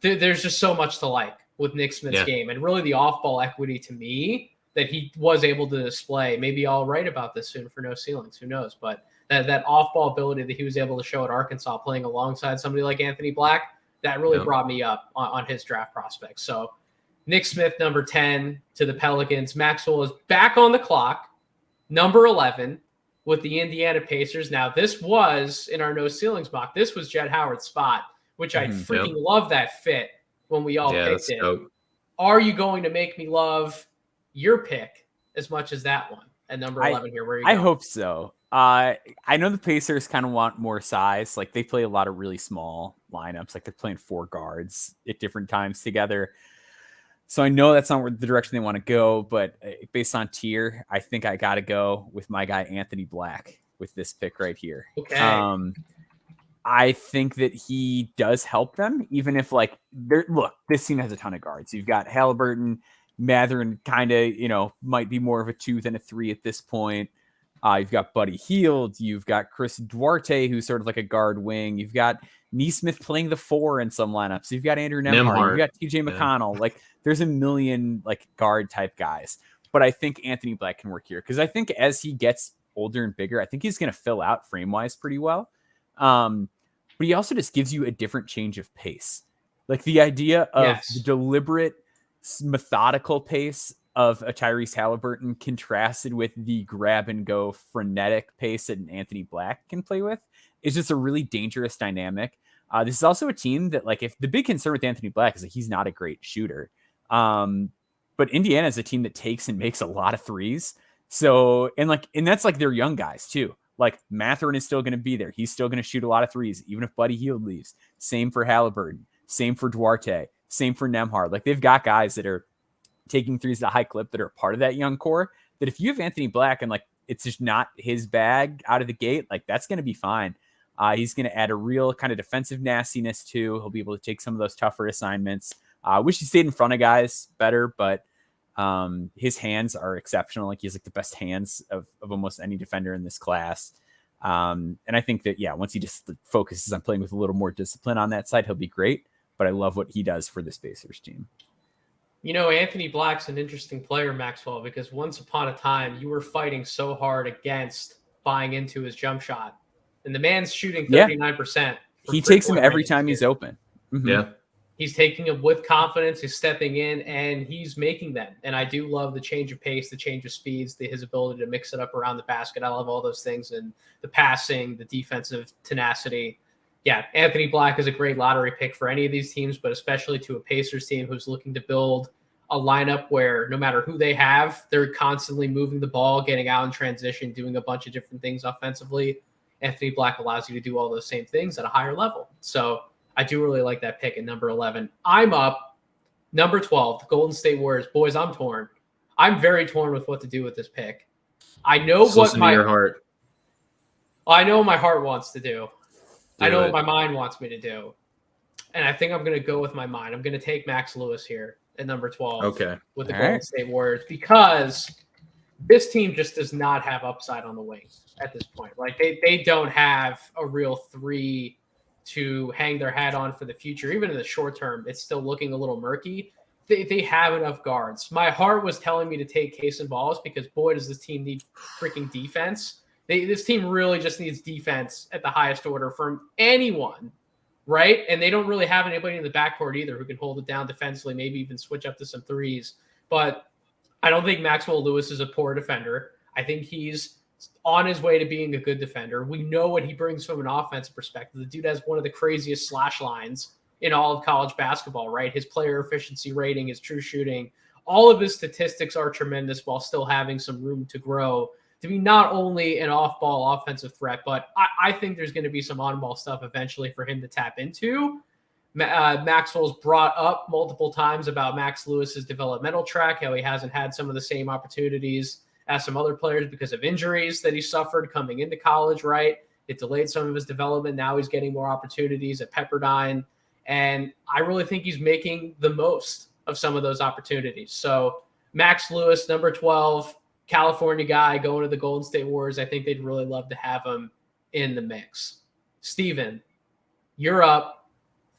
There's just so much to like with Nick Smith's game, and really the off-ball equity to me that he was able to display. Maybe I'll write about this soon for No Ceilings, who knows? But that off-ball ability that he was able to show at Arkansas playing alongside somebody like Anthony Black, that really brought me up on his draft prospects. So Nick Smith, number 10 to the Pelicans. Maxwell is back on the clock, number 11 with the Indiana Pacers. Now, this was in our No Ceilings mock. This was Jett Howard's spot, which I freaking love that fit when we all picked it. Dope. Are you going to make me love your pick as much as that one at number 11 here? Where are you going? I hope so. I know the Pacers kind of want more size. Like, they play a lot of really small lineups. Like, they're playing 4 guards at different times together. So I know that's not the direction they want to go, but based on tier, I think I got to go with my guy, Anthony Black, with this pick right here. Okay. I think that he does help them, even if, like, look, this team has a ton of guards. You've got Halliburton, Mathurin kind of, might be more of a 2 than a 3 at this point. You've got Buddy Hield. You've got Chris Duarte, who's sort of like a guard wing. You've got Nesmith playing the 4 in some lineups. You've got Andrew Nembhard. You've got TJ McConnell. Like, there's a million like guard type guys. But I think Anthony Black can work here because I think as he gets older and bigger, I think he's going to fill out frame-wise pretty well. But he also just gives you a different change of pace. Like the idea of the deliberate, methodical pace of a Tyrese Halliburton contrasted with the grab and go frenetic pace that an Anthony Black can play with is just a really dangerous dynamic. This is also a team that, like, if the big concern with Anthony Black is that he's not a great shooter. But Indiana is a team that takes and makes a lot of threes. So, and that's like their young guys too. Like Mathurin is still going to be there. He's still going to shoot a lot of threes, even if Buddy Hield leaves. Same for Halliburton. Same for Duarte. Same for Nembhard. Like, they've got guys that are taking threes at a high clip that are part of that young core, that if you have Anthony Black and like it's just not his bag out of the gate, like that's going to be fine. He's going to add a real kind of defensive nastiness too. He'll be able to take some of those tougher assignments. Wish he stayed in front of guys better, but his hands are exceptional. Like, he has like the best hands of almost any defender in this class. And I think that, yeah, once he just focuses on playing with a little more discipline on that side, he'll be great. But I love what he does for the Pacers team. You know, Anthony Black's an interesting player, Maxwell, because once upon a time you were fighting so hard against buying into his jump shot. And the man's shooting 39%. He takes him every time he's open. Mm-hmm. Yeah. He's taking them with confidence. He's stepping in and he's making them. And I do love the change of pace, the change of speeds, his ability to mix it up around the basket. I love all those things, and the passing, the defensive tenacity. Yeah, Anthony Black is a great lottery pick for any of these teams, but especially to a Pacers team who's looking to build a lineup where no matter who they have, they're constantly moving the ball, getting out in transition, doing a bunch of different things offensively. Anthony Black allows you to do all those same things at a higher level. So I do really like that pick at number 11. I'm up. Number 12, the Golden State Warriors. Boys, I'm torn. I'm very torn with what to do with this pick. I know what your heart. I know what my heart wants to do. I know what my mind wants me to do. And I think I'm going to go with my mind. I'm going to take Max Lewis here at number 12 with the Golden State Warriors, because this team just does not have upside on the wing at this point. Like, they don't have a real three to hang their hat on for the future. Even in the short term, it's still looking a little murky. They have enough guards. My heart was telling me to take Case and Balls because, boy, does this team need freaking defense. This team really just needs defense at the highest order from anyone, right? And they don't really have anybody in the backcourt either who can hold it down defensively, maybe even switch up to some threes. But I don't think Maxwell Lewis is a poor defender. I think he's on his way to being a good defender. We know what he brings from an offensive perspective. The dude has one of the craziest slash lines in all of college basketball, right? His player efficiency rating, his true shooting, all of his statistics are tremendous while still having some room to grow to be not only an off-ball offensive threat, but I think there's going to be some on-ball stuff eventually for him to tap into. Maxwell's brought up multiple times about Max Lewis's developmental track, how he hasn't had some of the same opportunities as some other players because of injuries that he suffered coming into college, right? It delayed some of his development. Now he's getting more opportunities at Pepperdine. And I really think he's making the most of some of those opportunities. So Max Lewis, number 12, California guy going to the Golden State Warriors. I think they'd really love to have him in the mix. Steven, you're up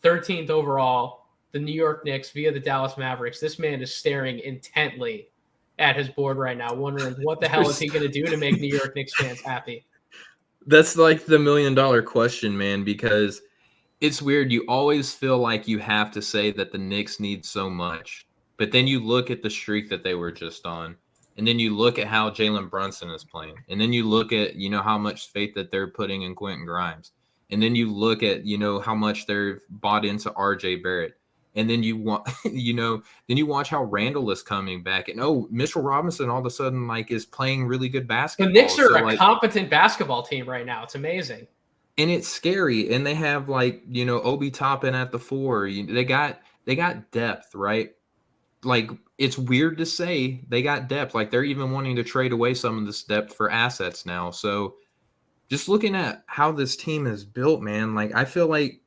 13th overall, the New York Knicks via the Dallas Mavericks. This man is staring intently at his board right now, wondering what the hell is he going to do to make New York Knicks fans happy. That's like the $1 million question, man, because it's weird. You always feel like you have to say that the Knicks need so much, but then you look at the streak that they were just on, and then you look at how Jalen Brunson is playing, and then you look at, how much faith that they're putting in Quentin Grimes, and then you look at, how much they've bought into RJ Barrett. And then you want, then you watch how Randall is coming back, and Mitchell Robinson all of a sudden is playing really good basketball. The Knicks are a competent basketball team right now. It's amazing, and it's scary. And they have Obi Toppin at the 4. They got depth, right? It's weird to say they got depth. They're even wanting to trade away some of this depth for assets now. So just looking at how this team is built, man, I feel like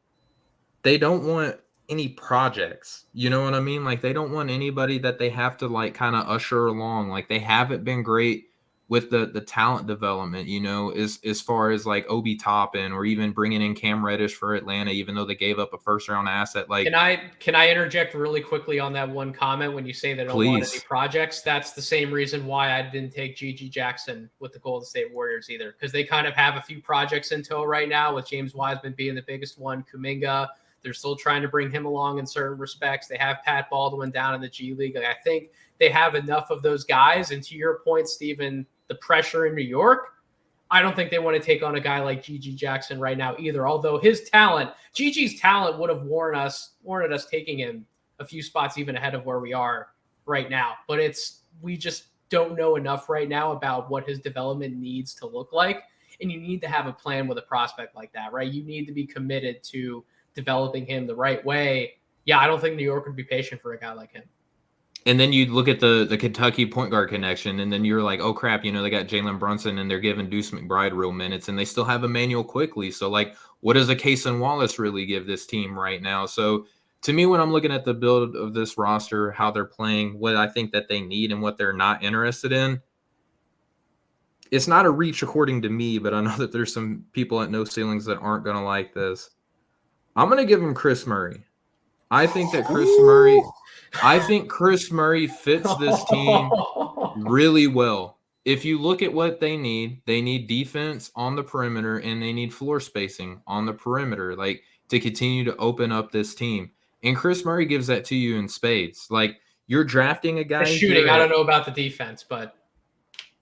they don't want any projects, you know what I mean? They don't want anybody that they have to kind of usher along. They haven't been great with the talent development, as far as Obi Toppin or even bringing in Cam Reddish for Atlanta, even though they gave up a first-round asset. Can I interject really quickly on that one comment when you say they don't want any projects? That's the same reason why I didn't take G.G. Jackson with the Golden State Warriors either, because they kind of have a few projects in tow right now, with James Wiseman being the biggest one, Kuminga. They're still trying to bring him along in certain respects. They have Pat Baldwin down in the G League. Like, I think they have enough of those guys. And to your point, Steven, the pressure in New York, I don't think they want to take on a guy like Gigi Jackson right now either. Although Gigi's talent would have warranted us taking him a few spots even ahead of where we are right now. But we just don't know enough right now about what his development needs to look like. And you need to have a plan with a prospect like that, right? You need to be committed to developing him the right way. Yeah, I don't think New York would be patient for a guy like him. And then you look at the Kentucky point guard connection, and then you're like, oh, crap, they got Jalen Brunson, and they're giving Deuce McBride real minutes, and they still have Emmanuel Quickly. So, like, what does a Cason Wallace really give this team right now? So, to me, when I'm looking at the build of this roster, how they're playing, what I think that they need and what they're not interested in, it's not a reach according to me, but I know that there's some people at No Ceilings that aren't going to like this. I'm going to give him Chris Murray. I think Chris Murray fits this team really well. If you look at what they need defense on the perimeter, and they need floor spacing on the perimeter, like, to continue to open up this team. And Chris Murray gives that to you in spades. Like, you're drafting a guy. The shooting, I don't know about the defense, but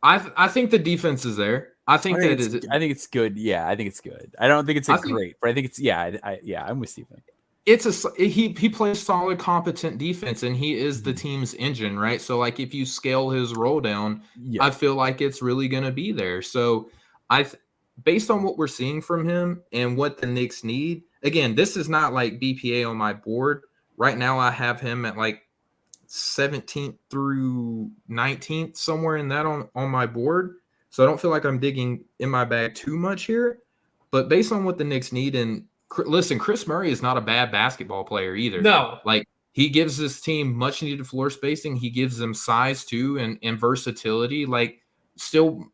I think the defense is there. I think it's good. Yeah, I think it's good. I don't think it's great, but I think it's I'm with Stephen. He plays solid, competent defense, and he is the team's engine, right? So, like, if you scale his role down, I feel like it's really going to be there. So, based on what we're seeing from him and what the Knicks need, again, this is not like BPA on my board right now. I have him at like 17th through 19th, somewhere in that on my board. So I don't feel like I'm digging in my bag too much here. But based on what the Knicks need, and listen, Chris Murray is not a bad basketball player either. No. Like, he gives this team much needed floor spacing. He gives them size too, and versatility. Like,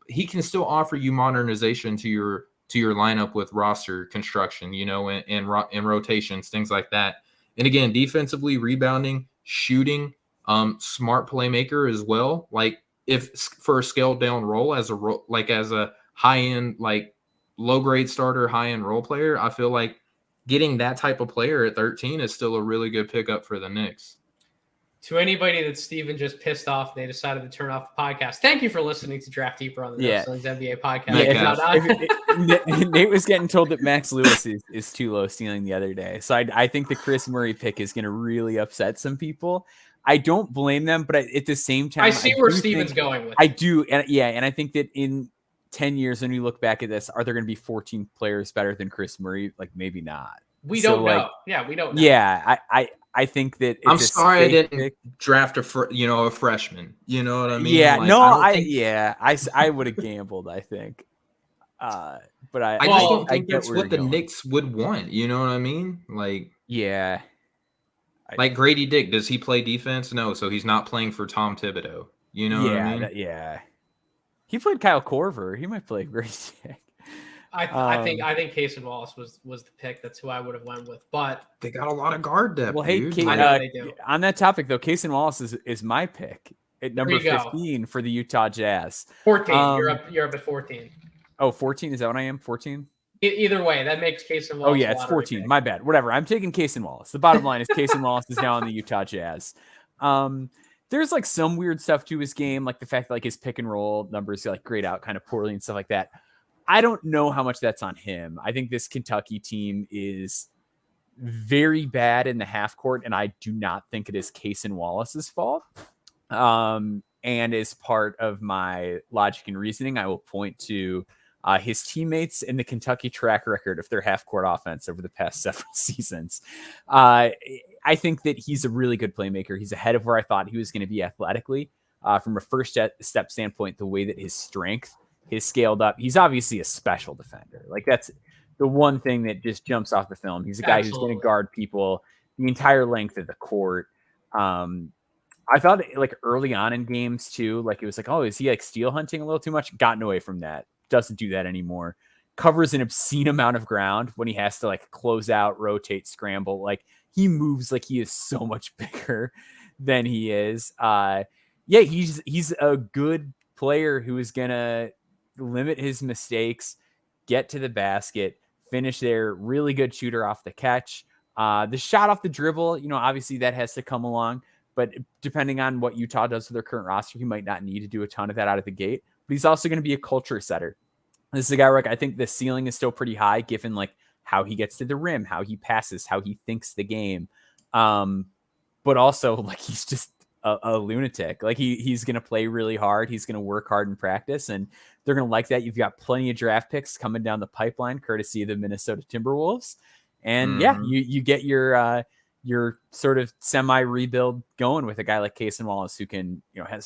he can still offer you modernization to your lineup with roster construction, and rotations, things like that. And again, defensively, rebounding, shooting, smart playmaker as well. Like, if for a scaled down role as a high end, like, low grade starter, high end role player, I feel like getting that type of player at 13 is still a really good pickup for the Knicks. To anybody that Steven just pissed off, they decided to turn off the podcast. Thank you for listening to Draft Deeper on the No Ceilings NBA podcast. Nate was getting told that Max Lewis is too low ceiling the other day. So I think the Chris Murray pick is going to really upset some people. I don't blame them, but at the same time, I see where Steven's going with it. I do. And I think that in 10 years, when we look back at this, are there going to be 14 players better than Chris Murray? Like, maybe not. We don't know. Yeah, we don't know. Yeah, I think that I'm sorry I didn't draft a freshman. You know what I mean? Yeah, I would have gambled, I think. But I just don't think that's what the Knicks would want. You know what I mean? Like, yeah. Like Grady Dick, does he play defense? No, so he's not playing for Tom Thibodeau. You know what I mean? Yeah. He played Kyle Korver. He might play Grady Dick. I think Cason Wallace was the pick. That's who I would have went with. But they got a lot of guard depth. Well, hey, they do. On that topic though, Cason Wallace is my pick at number 15 for the Utah Jazz. 14. You're up at 14. Oh, 14. Is that what I am? 14. Either way, that makes Cason Wallace. Oh yeah, it's 14. My bad. Whatever. I'm taking Cason Wallace. The bottom line is Cason Wallace is now on the Utah Jazz. There's like some weird stuff to his game, like the fact that like his pick and roll numbers like grade out kind of poorly and stuff like that. I don't know how much that's on him. I think this Kentucky team is very bad in the half court, and I do not think it is Cason Wallace's fault. And as part of my logic and reasoning, I will point to his teammates in the Kentucky track record of their half court offense over the past several seasons. I think that he's a really good playmaker. He's ahead of where I thought he was going to be athletically. From a first step standpoint, the way that his strength is scaled up, he's obviously a special defender. Like, that's the one thing that just jumps off the film. He's a guy who's going to guard people the entire length of the court. I thought like early on in games too, like it was like, oh, is he like steal hunting a little too much? Gotten away from that. Doesn't do that anymore. Covers an obscene amount of ground when he has to like close out, rotate, scramble. Like, he moves like he is so much bigger than he is. He's a good player who is gonna limit his mistakes, get to the basket, finish there. Really good shooter off the catch. The shot off the dribble, obviously that has to come along, but depending on what Utah does with their current roster, he might not need to do a ton of that out of the gate, but he's also going to be a culture setter. This is a guy where I think the ceiling is still pretty high given like how he gets to the rim, how he passes, how he thinks the game. But also like he's just a lunatic. Like he's going to play really hard. He's going to work hard in practice, and they're going to like that. You've got plenty of draft picks coming down the pipeline, courtesy of the Minnesota Timberwolves. And you get your sort of semi rebuild going with a guy like Cason Wallace, who can,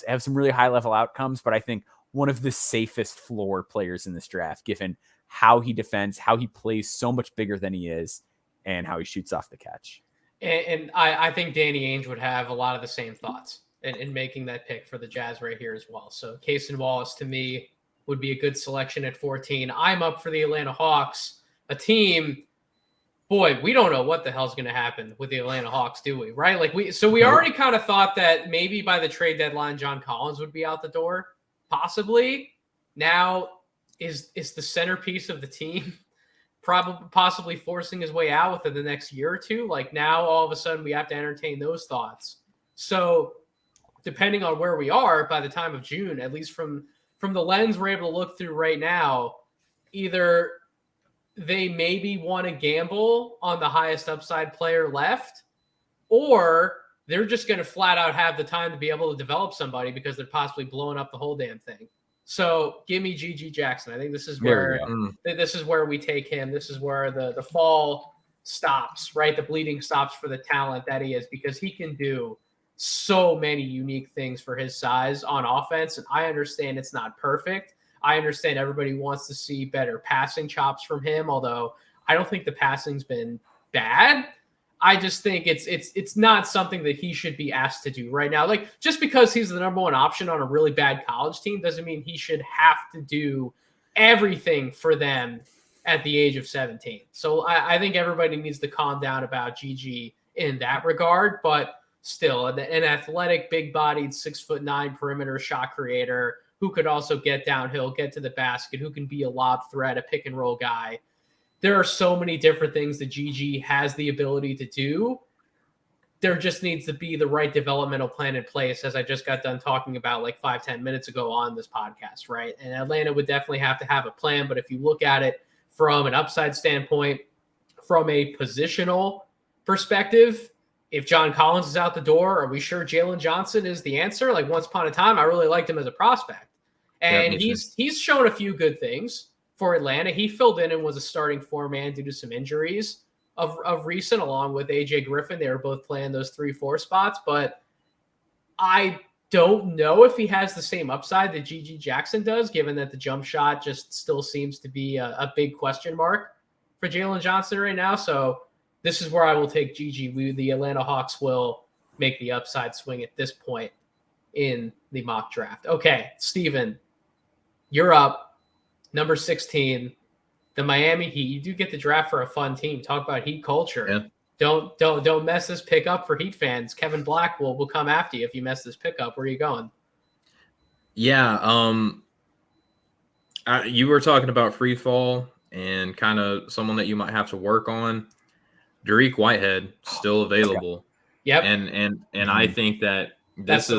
have some really high level outcomes, but I think one of the safest floor players in this draft, given how he defends, how he plays so much bigger than he is, and how he shoots off the catch. And I think Danny Ainge would have a lot of the same thoughts in making that pick for the Jazz right here as well. So Cason Wallace, to me, would be a good selection at 14. I'm up for the Atlanta Hawks, a team. Boy, we don't know what the hell's going to happen with the Atlanta Hawks, do we? Right? Like we already kind of thought that maybe by the trade deadline, John Collins would be out the door. Possibly. Now is the centerpiece of the team possibly forcing his way out within the next year or two. Like now all of a sudden we have to entertain those thoughts. So depending on where we are by the time of June, at least from the lens we're able to look through right now, either they maybe want to gamble on the highest upside player left, or they're just going to flat out have the time to be able to develop somebody because they're possibly blowing up the whole damn thing. So give me GG Jackson. I think this is where we take him. This is where the fall stops, right? The bleeding stops for the talent that he is, because he can do so many unique things for his size on offense. And I understand it's not perfect. I understand everybody wants to see better passing chops from him, although I don't think the passing's been bad. I just think it's not something that he should be asked to do right now. Like, just because he's the number one option on a really bad college team doesn't mean he should have to do everything for them at the age of 17. So I think everybody needs to calm down about GG in that regard, but still an athletic, big-bodied, 6'9" perimeter shot creator who could also get downhill, get to the basket, who can be a lob threat, a pick and roll guy. There are so many different things that GG has the ability to do. There just needs to be the right developmental plan in place, as I just got done talking about like 5-10 minutes ago on this podcast, right? And Atlanta would definitely have to have a plan, but if you look at it from an upside standpoint, from a positional perspective, if John Collins is out the door, are we sure Jalen Johnson is the answer? Like, once upon a time, I really liked him as a prospect. And he's shown a few good things for Atlanta. He filled in and was a starting 4-man due to some injuries of recent, along with AJ Griffin. They were both playing those 3-4 spots, but I don't know if he has the same upside that GG Jackson does, given that the jump shot just still seems to be a big question mark for Jalen Johnson right now. So this is where I will take GG. The Atlanta Hawks will make the upside swing at this point in the mock draft. Okay, Steven, you're up. Number 16, the Miami Heat. You do get the draft for a fun team. Talk about Heat culture. Yeah. Don't mess this pick up for Heat fans. Kevin Black will come after you if you mess this pick up. Where are you going? Yeah, you were talking about free fall and kind of someone that you might have to work on. Dariq Whitehead still available. Yep. And I think that this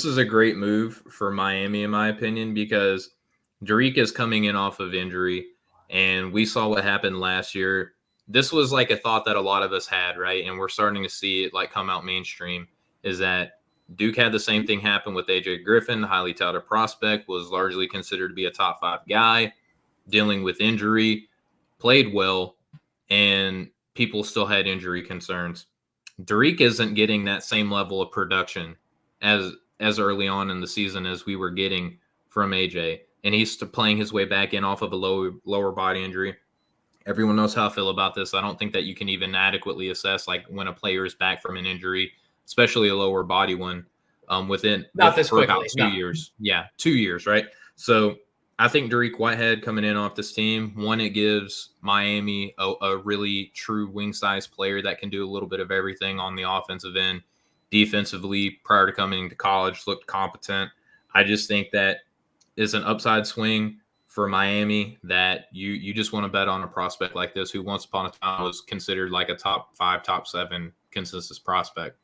is a great move for Miami, in my opinion, because Dariq is coming in off of injury, and we saw what happened last year. This was like a thought that a lot of us had, right? And we're starting to see it like come out mainstream, is that Duke had the same thing happen with AJ Griffin, highly touted prospect, was largely considered to be a top 5 guy, dealing with injury, played well, and people still had injury concerns. Dariq isn't getting that same level of production as early on in the season as we were getting from AJ. And he's playing his way back in off of a lower body injury. Everyone knows how I feel about this. I don't think that you can even adequately assess like when a player is back from an injury, especially a lower body one, for about 2 years. Yeah, 2 years, right? So I think Dariq Whitehead coming in off this team, one, it gives Miami a really true wing size player that can do a little bit of everything on the offensive end. Defensively, prior to coming to college, looked competent. I just think that is an upside swing for Miami that you just want to bet on a prospect like this who once upon a time was considered like a top 5, top 7 consensus prospect.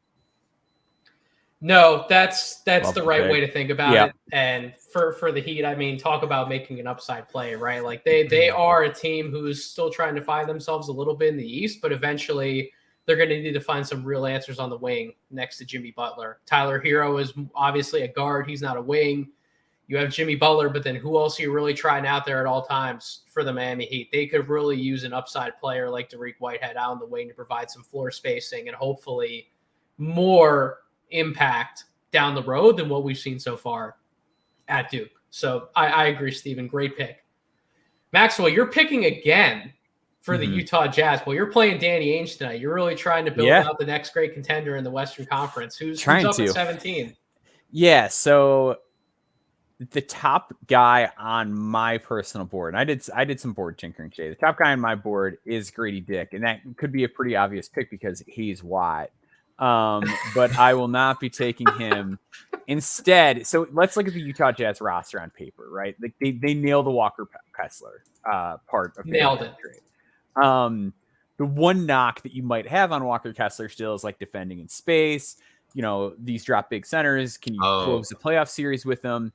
No, that's Love the the right pick. way to think about Yep. it. And for the Heat, I mean, talk about making an upside play, right? Like they are a team who's still trying to find themselves a little bit in the East, but eventually they're going to need to find some real answers on the wing next to Jimmy Butler. Tyler Hero is obviously a guard. He's not a wing. You have Jimmy Butler, but then who else are you really trying out there at all times for the Miami Heat? They could really use an upside player like Dariq Whitehead out on the wing to provide some floor spacing and hopefully more impact down the road than what we've seen so far at Duke. So I agree, Steven. Great pick. Maxwell, you're picking again for the Utah Jazz. Well, you're playing Danny Ainge tonight. You're really trying to build out the next great contender in the Western Conference. Who's up at 17? Yeah, so the top guy on my personal board, and I did some board tinkering today. The top guy on my board is Grady Dick, and that could be a pretty obvious pick because he's white. But I will not be taking him instead. So let's look at the Utah Jazz roster on paper, right? Like they nail the Walker Kessler part of nailed it. Trade. The one knock that you might have on Walker Kessler still is like defending in space. You know, these drop big centers. Can you close the playoff series with them?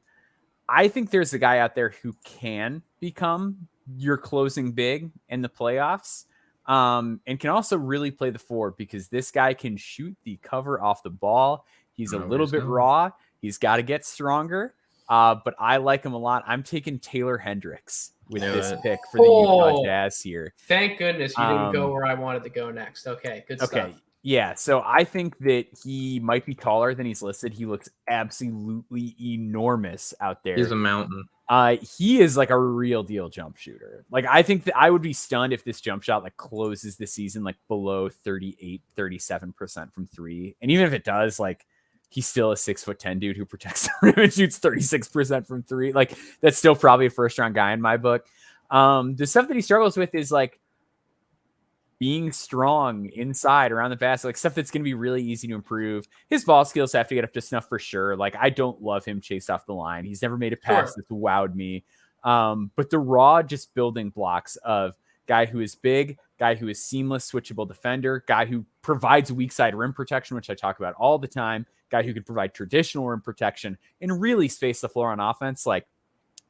I think there's a guy out there who can become your closing big in the playoffs. And can also really play the forward because this guy can shoot the cover off the ball. He's a little bit raw. He's got to get stronger. But I like him a lot. I'm taking Taylor Hendricks with this pick for the Utah Jazz here. Thank goodness you didn't go where I wanted to go next. Okay, good stuff. Yeah, so I think that he might be taller than he's listed. He looks absolutely enormous out there. He's a mountain. He is like a real deal jump shooter. Like I think that I would be stunned if this jump shot like closes the season like below 37% from 3. And even if it does, like he's still a 6'10" dude who protects the rim and shoots 36% from 3. Like that's still probably a first round guy in my book. The stuff that he struggles with is like being strong inside around the basket, like stuff that's going to be really easy to improve. His ball skills have to get up to snuff for sure. Like I don't love him chased off the line. He's never made a pass that's wowed me. But the raw just building blocks of guy who is big, guy who is seamless, switchable defender, guy who provides weak side rim protection, which I talk about all the time, guy who can provide traditional rim protection and really space the floor on offense. Like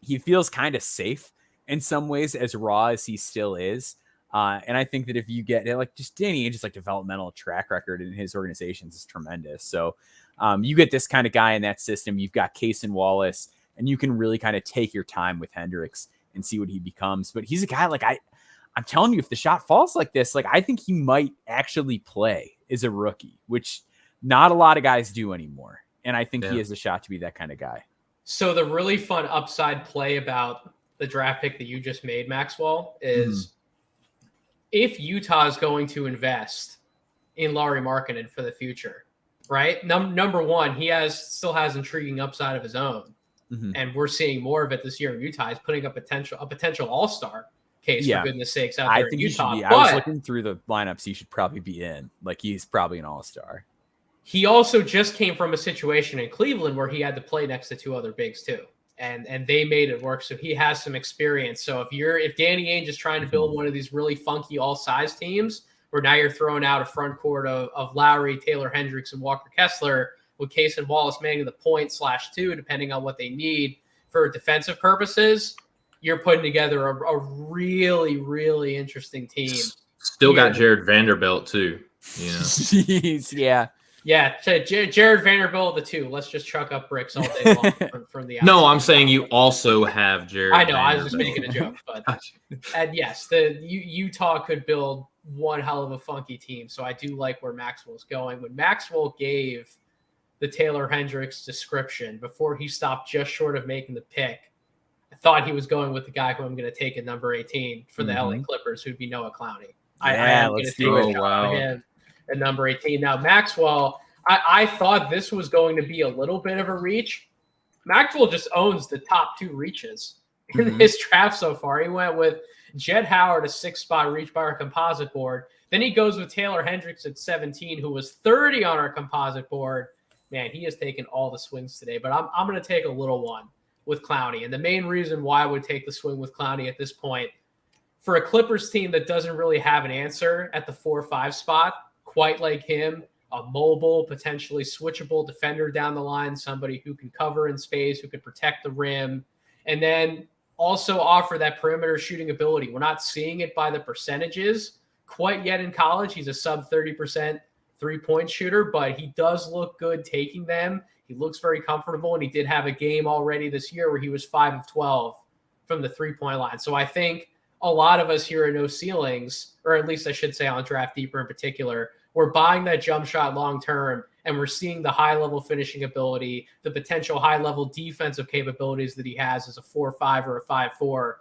he feels kind of safe in some ways, as raw as he still is. And I think that if you get like just Danny Ainge's like developmental track record in his organizations is tremendous. So you get this kind of guy in that system. You've got Case and Wallace, and you can really kind of take your time with Hendricks and see what he becomes. But he's a guy like I'm telling you, if the shot falls like this, like I think he might actually play as a rookie, which not a lot of guys do anymore. And I think he has a shot to be that kind of guy. So the really fun upside play about the draft pick that you just made, Maxwell, is if Utah is going to invest in Lauri Markkanen for the future, right? Number one, he still has intriguing upside of his own. And we're seeing more of it this year in Utah. He's putting up a potential all-star case, for goodness sakes, out there in Utah. I was looking through the lineups. He should probably be in. Like, he's probably an all-star. He also just came from a situation in Cleveland where he had to play next to 2 other bigs too. And they made it work. So he has some experience. So if Danny Ainge is trying to build one of these really funky all-size teams, where now you're throwing out a front court of Lowry, Taylor Hendricks, and Walker Kessler, with Case and Wallace manning the point/2, depending on what they need for defensive purposes, you're putting together a really, really interesting team. Still got Jared Vanderbilt too. You know? Jeez, yeah. Yeah, Jared Vanderbilt, the 2. Let's just chuck up bricks all day long from the outside. No, I'm saying you also have Jared. I know, Vanderbilt. I was just making a joke, but and yes, Utah could build one hell of a funky team. So I do like where Maxwell's going. When Maxwell gave the Taylor Hendricks description before he stopped just short of making the pick, I thought he was going with the guy who I'm going to take at number 18 for the LA Clippers, who'd be Noah Clowney. I am going to take a shot for him at number 18. Now, Maxwell, I thought this was going to be a little bit of a reach. Maxwell just owns the top 2 reaches in his draft so far. He went with Jed Howard, a 6-spot reach by our composite board. Then he goes with Taylor Hendricks at 17, who was 30 on our composite board. Man, he has taken all the swings today, but I'm going to take a little one. with Clowney. And the main reason why I would take the swing with Clowney at this point, for a Clippers team that doesn't really have an answer at the 4 or 5 spot, quite like him, a mobile, potentially switchable defender down the line, somebody who can cover in space, who can protect the rim, and then also offer that perimeter shooting ability. We're not seeing it by the percentages quite yet in college. He's a sub 30% three-point shooter, but he does look good taking them. He looks very comfortable, and he did have a game already this year where he was 5 of 12 from the three-point line. So I think a lot of us here at No Ceilings, or at least I should say on Draft Deeper in particular, we're buying that jump shot long-term, and we're seeing the high-level finishing ability, the potential high-level defensive capabilities that he has as a 4-5 or a 5-4.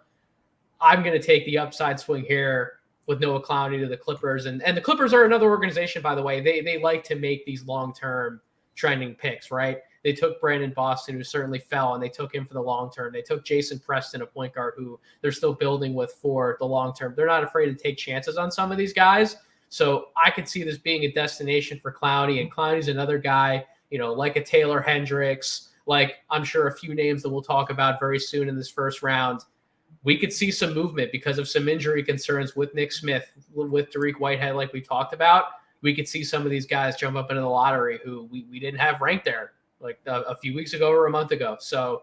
I'm going to take the upside swing here with Noah Clowney to the Clippers. And the Clippers are another organization, by the way. They like to make these long-term trending picks, right? They took Brandon Boston, who certainly fell, and they took him for the long term. They took Jason Preston, a point guard who they're still building with for the long term. They're not afraid to take chances on some of these guys. So I could see this being a destination for Clowney, and Clowney's another guy, like a Taylor Hendricks, like I'm sure a few names that we'll talk about very soon in this first round. We could see some movement because of some injury concerns with Nick Smith, with Dariq Whitehead, like we talked about. We could see some of these guys jump up into the lottery who we didn't have ranked there like a few weeks ago or a month ago. So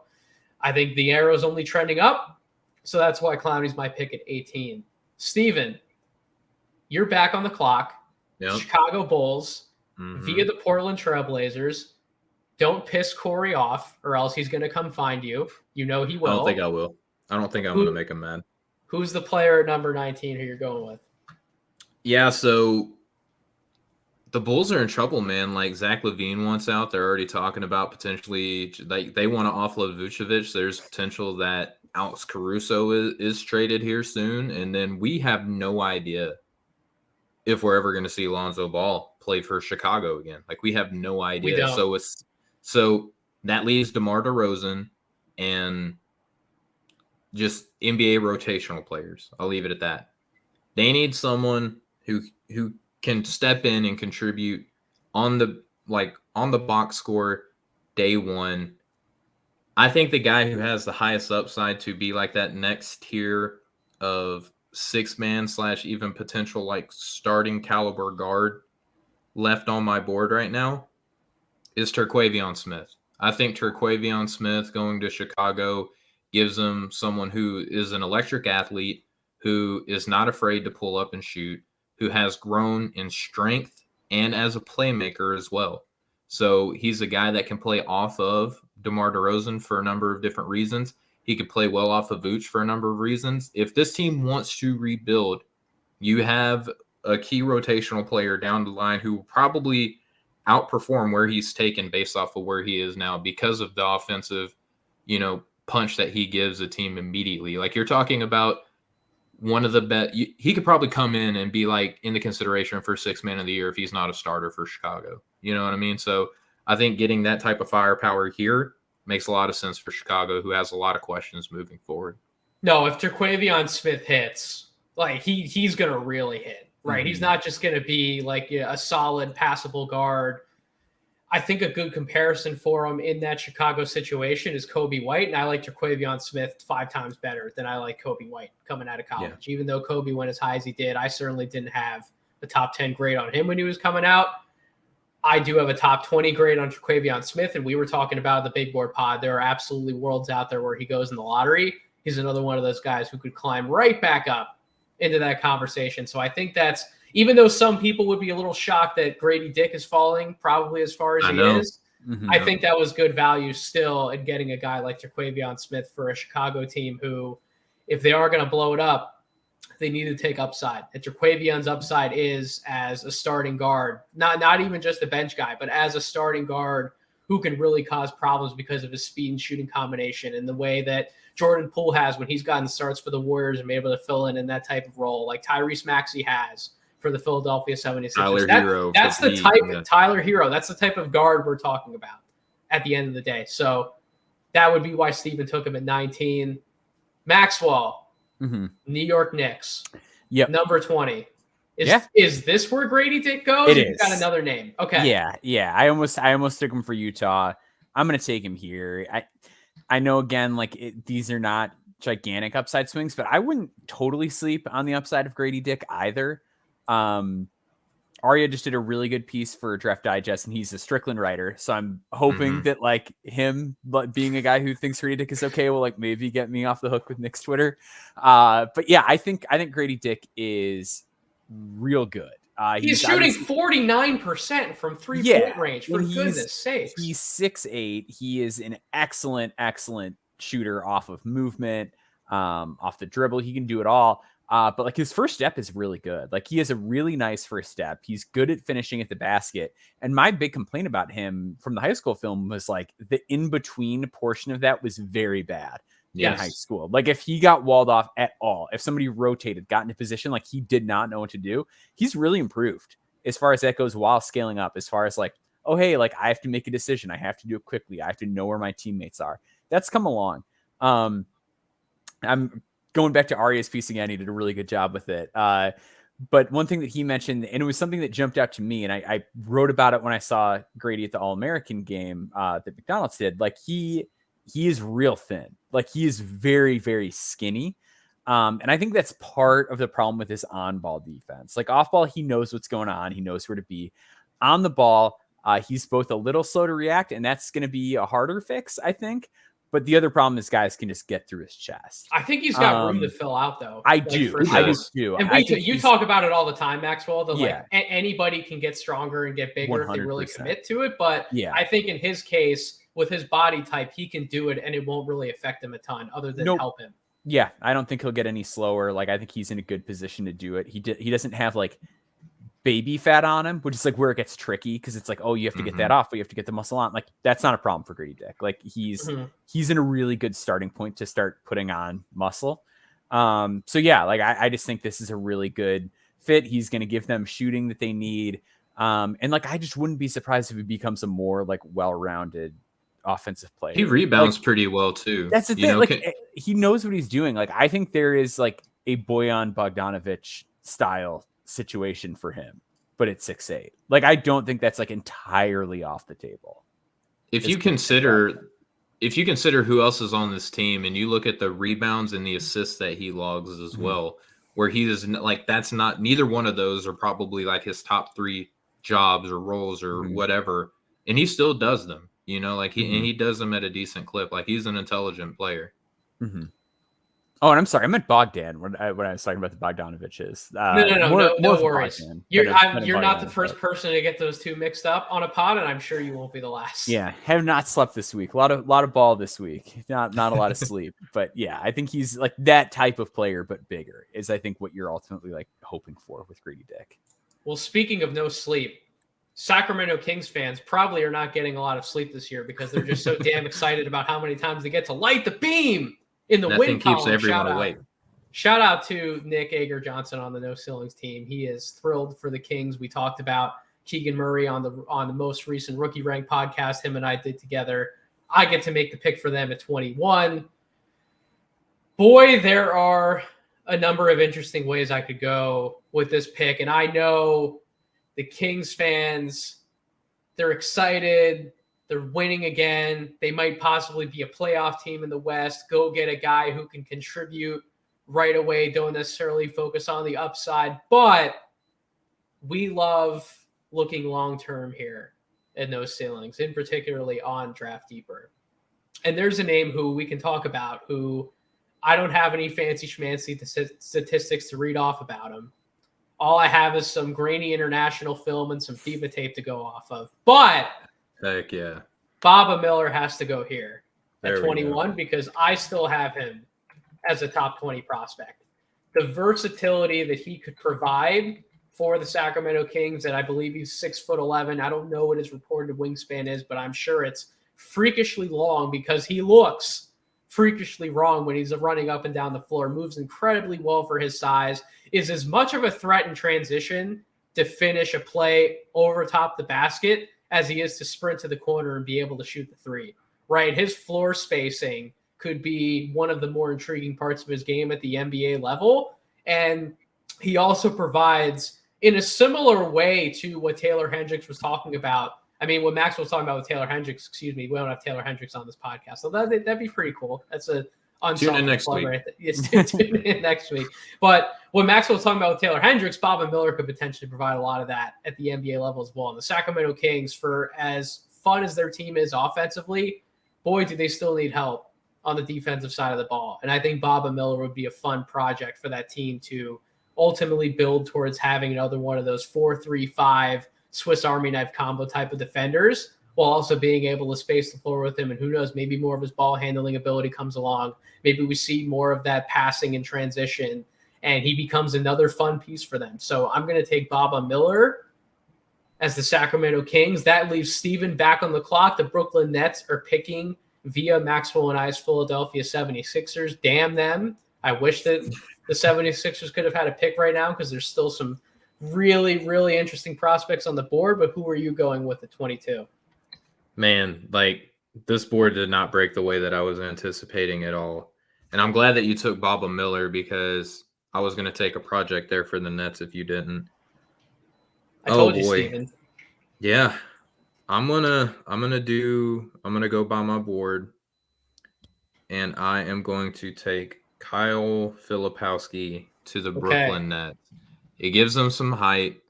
I think the arrow's only trending up. So that's why Clowney's my pick at 18. Steven, you're back on the clock. Yep. Chicago Bulls via the Portland Trailblazers. Don't piss Corey off or else he's going to come find you. He will. I don't think I will. I don't think I'm going to make him mad. Who's the player at number 19 who you're going with? Yeah, so the Bulls are in trouble, man. Like Zach LaVine wants out. They're already talking about potentially they want to offload Vucevic. There's potential that Alex Caruso is traded here soon. And then we have no idea if we're ever going to see Lonzo Ball play for Chicago again. Like we have no idea. So that leaves DeMar DeRozan and just NBA rotational players. I'll leave it at that. They need someone who can step in and contribute on the box score day one. I think the guy who has the highest upside to be like that next tier of 6-man / even potential like starting caliber guard left on my board right now is Terquavion Smith. I think Terquavion Smith going to Chicago gives them someone who is an electric athlete, who is not afraid to pull up and shoot, who has grown in strength and as a playmaker as well. So he's a guy that can play off of DeMar DeRozan for a number of different reasons. He could play well off of Vooch for a number of reasons. If this team wants to rebuild, you have a key rotational player down the line who will probably outperform where he's taken based off of where he is now because of the offensive, punch that he gives a team immediately. Like you're talking about one of the best. He could probably come in and be like in the consideration for 6th man of the year if he's not a starter for Chicago. You know what I mean? So I think getting that type of firepower here makes a lot of sense for Chicago, who has a lot of questions moving forward. No, if Terquavion Smith hits, like he's going to really hit, right? He's not just going to be like a solid passable guard. I think a good comparison for him in that Chicago situation is Kobe White, and I like Terquavion Smith 5 times better than I like Kobe White coming out of college. Yeah. Even though Kobe went as high as he did, I certainly didn't have a top 10 grade on him when he was coming out. I do have a top 20 grade on Terquavion Smith, and we were talking about the Big Board Pod. There are absolutely worlds out there where he goes in the lottery. He's another one of those guys who could climb right back up into that conversation. So I think that's, even though some people would be a little shocked that Grady Dick is falling probably as far as he is, I think that was good value still in getting a guy like Terquavion Smith for a Chicago team who, if they are going to blow it up, they need to take upside. And Terquavion's upside is as a starting guard, not even just a bench guy, but as a starting guard who can really cause problems because of his speed and shooting combination and the way that Jordan Poole has when he's gotten starts for the Warriors and been able to fill in that type of role, like Tyrese Maxey has for the Philadelphia 76ers. That's the type of Tyler Hero. That's the type of guard we're talking about at the end of the day. So that would be why Steven took him at 19. Maxwell, New York Knicks. Yep. Number 20. Is this where Grady Dick goes? It is. You got another name. Okay. Yeah. I almost took him for Utah. I'm going to take him here. I know again, like these are not gigantic upside swings, but I wouldn't totally sleep on the upside of Grady Dick either. Arya just did a really good piece for Draft Digest, and he's a Strickland writer. So I'm hoping that like him, but being a guy who thinks Grady Dick is okay, will like maybe get me off the hook with Nick's Twitter. But yeah, I think Grady Dick is real good. He's shooting 49% from 3-point range. For goodness sakes, he's 6'8". He is an excellent shooter off of movement, off the dribble. He can do it all. But like his first step is really good. Like he has a really nice first step. He's good at finishing at the basket. And my big complaint about him from the high school film was like the in-between portion of that was very bad in high school. Like if he got walled off at all, if somebody rotated, got into position, like he did not know what to do, he's really improved as far as that goes while scaling up, as far as like, oh, hey, like I have to make a decision. I have to do it quickly. I have to know where my teammates are. That's come along. I'm going back to Arya's piece again. He did a really good job with it. But one thing that he mentioned, and it was something that jumped out to me, and I wrote about it when I saw Grady at the All-American game that McDonald's did. Like he is real thin. Like he is very, very skinny. And I think that's part of the problem with his on-ball defense. Like off-ball, he knows what's going on. He knows where to be. On the ball, he's both a little slow to react, and that's going to be a harder fix, I think. But the other problem is guys can just get through his chest. I think he's got room to fill out, though. I do. And you talk about it all the time, Maxwell, that like anybody can get stronger and get bigger 100%. If they really commit to it. But I think in his case, with his body type, he can do it, and it won't really affect him a ton other than help him. Yeah, I don't think he'll get any slower. Like I think he's in a good position to do it. He doesn't have like baby fat on him, which is like where it gets tricky because it's like, oh, you have to get that off, but you have to get the muscle on. Like that's not a problem for Grady Dick. Like he's in a really good starting point to start putting on muscle. So yeah, like I just think this is a really good fit. He's going to give them shooting that they need. And like I just wouldn't be surprised if he becomes a more like well-rounded offensive player. He rebounds pretty well too. That's the thing. He knows what he's doing. Like I think there is like a Bojan Bogdanovic style situation for him, but it's 6'8". Like I don't think that's like entirely off the table. If you consider who else is on this team and you look at the rebounds and the assists that he logs as well, where he is like, that's not, neither one of those are probably like his top 3 jobs or roles or whatever. And he still does them, you know, like he does them at a decent clip. Like he's an intelligent player. Oh, and I'm sorry, I meant Bogdan when I was talking about the Bogdanoviches. No worries. You're not the first person to get those two mixed up on a pod, and I'm sure you won't be the last. Yeah, have not slept this week. A lot of ball this week. Not a lot of sleep, but yeah, I think he's like that type of player, but bigger is I think what you're ultimately like hoping for with Grady Dick. Well, speaking of no sleep, Sacramento Kings fans probably are not getting a lot of sleep this year because they're just so damn excited about how many times they get to light the beam in the win column. Keeps everyone awake. Shout out to Nick Ager Johnson on the No Ceilings team. He is thrilled for the Kings. We talked about Keegan Murray on the most recent Rookie Rank podcast him and I did together. I get to make the pick for them at 21. Boy, there are a number of interesting ways I could go with this pick, and I know the Kings fans, they're excited. They're winning again. They might possibly be a playoff team in the West. Go get a guy who can contribute right away. Don't necessarily focus on the upside. But we love looking long-term here at No Ceilings, and particularly on Draft Deeper. And there's a name who we can talk about who I don't have any fancy schmancy statistics to read off about him. All I have is some grainy international film and some FIBA tape to go off of. But heck yeah, Baba Miller has to go here at 21 because I still have him as a top 20 prospect. The versatility that he could provide for the Sacramento Kings, and I believe he's 6'11". I don't know what his reported wingspan is, but I'm sure it's freakishly long because he looks freakishly wrong when he's running up and down the floor, moves incredibly well for his size, is as much of a threat in transition to finish a play over top the basket as he is to sprint to the corner and be able to shoot the three, right? His floor spacing could be one of the more intriguing parts of his game at the NBA level. And he also provides, in a similar way to what Taylor Hendricks was talking about I mean, what Max was talking about with Taylor Hendricks, excuse me, we don't have Taylor Hendricks on this podcast. So that'd be pretty cool. That's a Tune in next week. Right. Yes, tune in next week. But what Maxwell was talking about with Taylor Hendricks, Bob Miller could potentially provide a lot of that at the NBA level as well. And the Sacramento Kings, for as fun as their team is offensively, boy, do they still need help on the defensive side of the ball. And I think Bob Miller would be a fun project for that team to ultimately build towards having another one of those 4-3-5 Swiss Army knife combo type of defenders, while also being able to space the floor with him. And who knows, maybe more of his ball handling ability comes along. Maybe we see more of that passing and transition, and he becomes another fun piece for them. So I'm going to take Bob Miller as the Sacramento Kings. That leaves Steven back on the clock. The Brooklyn Nets are picking via Maxwell and I's Philadelphia 76ers. Damn them. I wish that the 76ers could have had a pick right now, because there's still some really, really interesting prospects on the board. But who are you going with at 22? Man, like, this board did not break the way that I was anticipating at all. And I'm glad that you took Bob Miller, because I was going to take a project there for the Nets if you didn't. I told you, Steven. Yeah. I'm gonna go by my board, and I am going to take Kyle Filipowski to the Brooklyn Nets. It gives them some height,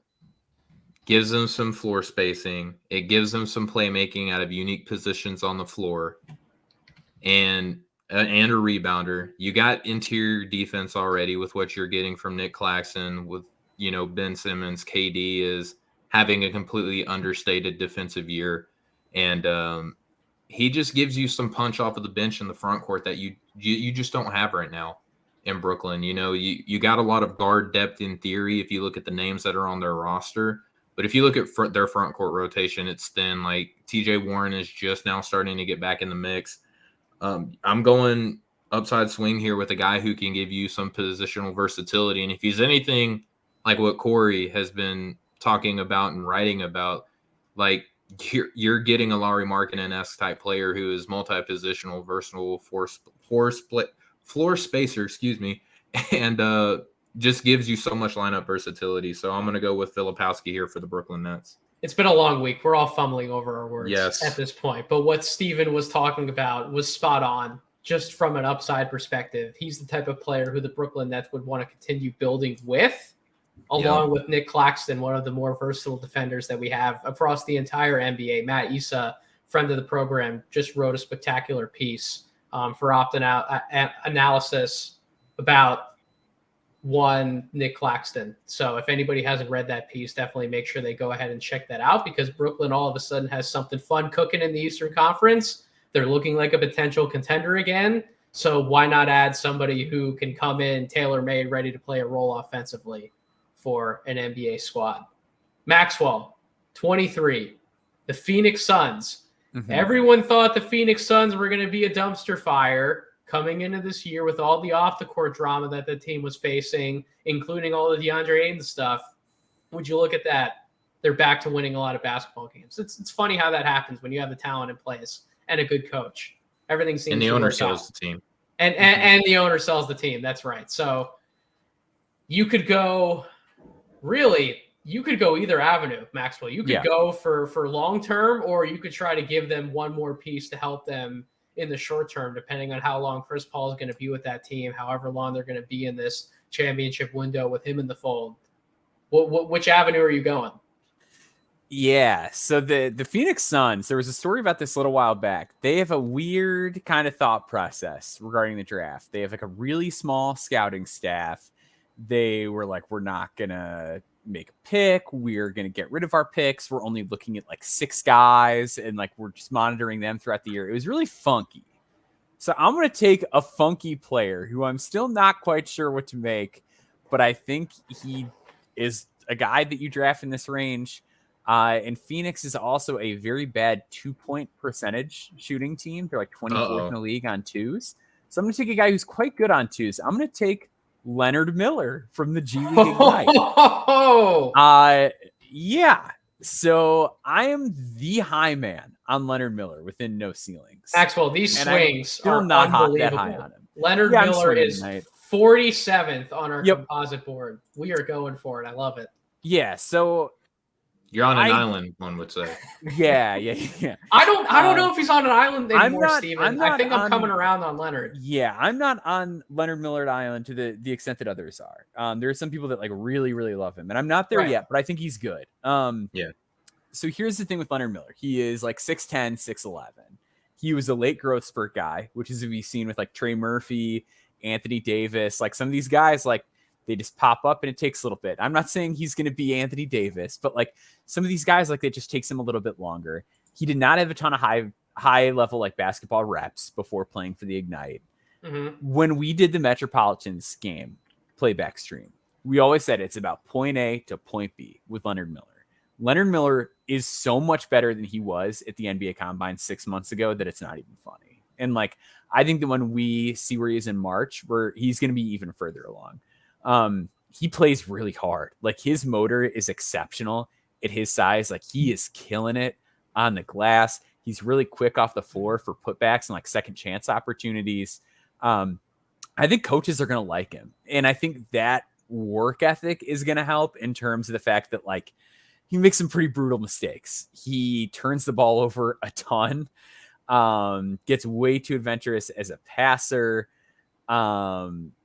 gives them some floor spacing, it gives them some playmaking out of unique positions on the floor, and a rebounder. You got interior defense already with what you're getting from Nick Claxton, with Ben Simmons. KD is having a completely understated defensive year, and he just gives you some punch off of the bench in the front court that you just don't have right now in Brooklyn. You got a lot of guard depth in theory if you look at the names that are on their roster, but if you look at their front court rotation, it's thin. Like, TJ Warren is just now starting to get back in the mix. I'm going upside swing here with a guy who can give you some positional versatility, and if he's anything like what Corey has been talking about and writing about, like, you're getting a Lauri Markkanen-esque type player who is multi-positional, versatile, floor spacer, and just gives you so much lineup versatility. So I'm going to go with Filipowski here for the Brooklyn Nets. It's been a long week. We're all fumbling over our words at this point. But what Steven was talking about was spot on, just from an upside perspective. He's the type of player who the Brooklyn Nets would want to continue building with, along with Nick Claxton, one of the more versatile defenders that we have across the entire NBA. Matt Issa, friend of the program, just wrote a spectacular piece for Optin Out analysis about Nick Claxton. So if anybody hasn't read that piece, definitely make sure they go ahead and check that out, because Brooklyn all of a sudden has something fun cooking in the Eastern Conference. They're looking like a potential contender again. So why not add somebody who can come in tailor-made, ready to play a role offensively for an NBA squad? Maxwell, 23, the Phoenix Suns. Mm-hmm. Everyone thought the Phoenix Suns were going to be a dumpster fire coming into this year with all the off-the-court drama that the team was facing, including all the DeAndre Ayton stuff. Would you look at that? They're back to winning a lot of basketball games. It's funny how that happens when you have the talent in place and a good coach. Everything seems and the owner sells the team. And the owner sells the team. That's right. So you could go either avenue, Maxwell. You could go for long term, or you could try to give them one more piece to help them in the short term, depending on how long Chris Paul is going to be with that team, however long they're going to be in this championship window with him in the fold. Which avenue are you going? Yeah, so the Phoenix Suns, there was a story about this a little while back. They have a weird kind of thought process regarding the draft. They have like a really small scouting staff. They were like, we're not going to make a pick. We're going to get rid of our picks. We're only looking at like 6 guys, and like we're just monitoring them throughout the year. It was really funky. So I'm going to take a funky player who I'm still not quite sure what to make, but I think he is a guy that you draft in this range. And Phoenix is also a very bad 2-point percentage shooting team. They're like 24th in the league on twos. So I'm going to take a guy who's quite good on twos. I'm going to take Leonard Miller from the G League Ignite. Yeah. So I am the high man on Leonard Miller within no ceilings. Maxwell, these swings are not unbelievable. That high on him. Leonard Miller is 47th on our composite board. We are going for it. I love it. Yeah. So You're on an island, one would say. Yeah. I don't know if he's on an island anymore, Steven. I think I'm on- coming around on Leonard. Yeah, I'm not on Leonard Millard Island to the extent that others are. There are some people that like really, really love him, and I'm not there yet, but I think he's good. Yeah. So here's the thing with Leonard Miller. He is like 6'10", 6'11". He was a late growth spurt guy, which is to be seen with like Trey Murphy, Anthony Davis. Like some of these guys, like they just pop up and it takes a little bit. I'm not saying he's going to be Anthony Davis, but like some of these guys, like it just takes him a little bit longer. He did not have a ton of high level like basketball reps before playing for the Ignite. Mm-hmm. When we did the Metropolitans game playback stream, we always said it's about point A to point B with Leonard Miller. Leonard Miller is so much better than he was at the NBA Combine 6 months ago that it's not even funny. And like, I think that when we see where he is in March, where he's going to be even further along. He plays really hard. Like his motor is exceptional at his size. Like he is killing it on the glass. He's really quick off the floor for putbacks and like second chance opportunities. I think coaches are going to like him. And I think that work ethic is going to help in terms of the fact that like, he makes some pretty brutal mistakes. He turns the ball over a ton, gets way too adventurous as a passer.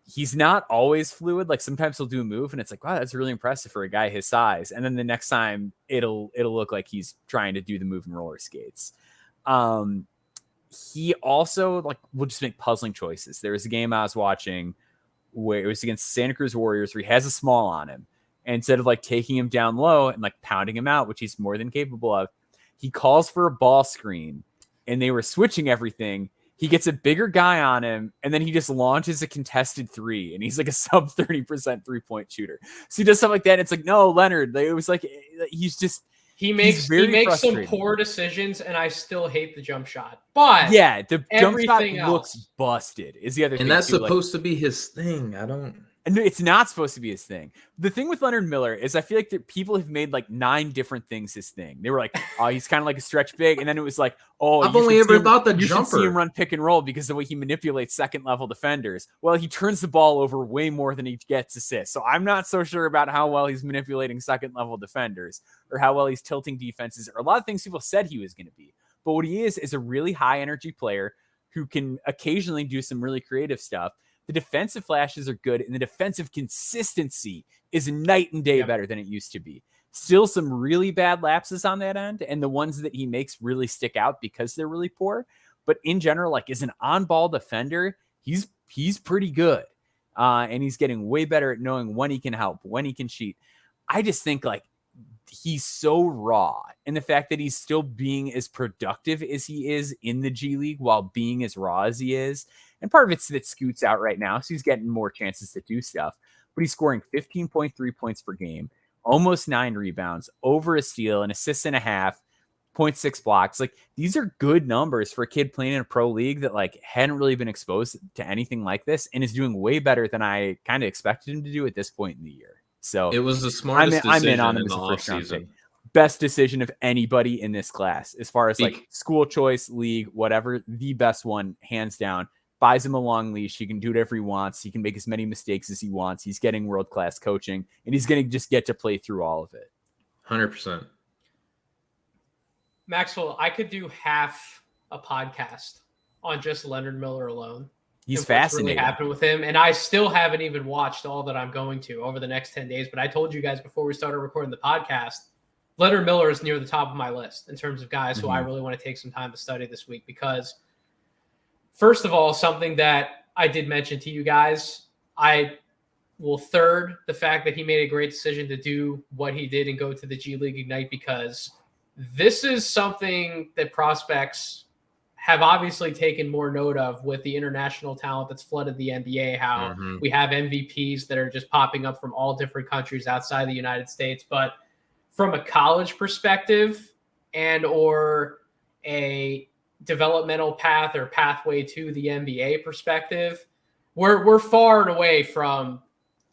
He's not always fluid. Like sometimes he'll do a move and it's like, wow, that's really impressive for a guy his size. And then the next time it'll look like he's trying to do the move in roller skates. He also like will just make puzzling choices. There was a game I was watching where it was against Santa Cruz Warriors where he has a small on him. And instead of like taking him down low and like pounding him out, which he's more than capable of, he calls for a ball screen and they were switching everything. He gets a bigger guy on him and then he just launches a contested three and he's like a sub 30% 3-point shooter. So he does something like that. And it's like, no, Leonard, it was like, he's just, he makes some poor decisions and I still hate the jump shot, but yeah, the jump shot else looks busted is the other thing. And that's supposed to be his thing. And it's not supposed to be his thing. The thing with Leonard Miller is I feel like that people have made like 9 different things his thing. They were like, oh, he's kind of like a stretch big. And then it was like, oh, I've only ever thought the jumper. You should see him run pick and roll because the way he manipulates second level defenders. Well, he turns the ball over way more than he gets assists. So I'm not so sure about how well he's manipulating second level defenders or how well he's tilting defenses or a lot of things people said he was going to be. But what he is a really high energy player who can occasionally do some really creative stuff. The defensive flashes are good, and the defensive consistency is night and day better than it used to be. Still some really bad lapses on that end, and the ones that he makes really stick out because they're really poor. But in general, like as an on-ball defender, he's pretty good, and he's getting way better at knowing when he can help, when he can cheat. I just think like he's so raw, and the fact that he's still being as productive as he is in the G League while being as raw as he is. And part of it's that Scoot's out right now, so he's getting more chances to do stuff. But he's scoring 15.3 points per game, almost 9 rebounds, over a steal, an assist and a half, 0.6 blocks. Like these are good numbers for a kid playing in a pro league that like hadn't really been exposed to anything like this and is doing way better than I kind of expected him to do at this point in the year. So it was the smartest decision I'm in on him in as the a first round offseason. pick. Best decision of anybody in this class as far as like school choice, league, whatever, the best one, hands down. Buys him a long leash. He can do whatever he wants. He can make as many mistakes as he wants. He's getting world-class coaching, and he's going to just get to play through all of it. 100%. Maxwell, I could do half a podcast on just Leonard Miller alone. He's fascinating. What's really happened with him, and I still haven't even watched all that I'm going to over the next 10 days. But I told you guys before we started recording the podcast, Leonard Miller is near the top of my list in terms of guys who I really want to take some time to study this week because – first of all, something that I did mention to you guys, I will third the fact that he made a great decision to do what he did and go to the G League Ignite because this is something that prospects have obviously taken more note of with the international talent that's flooded the NBA, how we have MVPs that are just popping up from all different countries outside the United States. But from a college perspective and or a developmental path or pathway to the NBA perspective, we're far and away from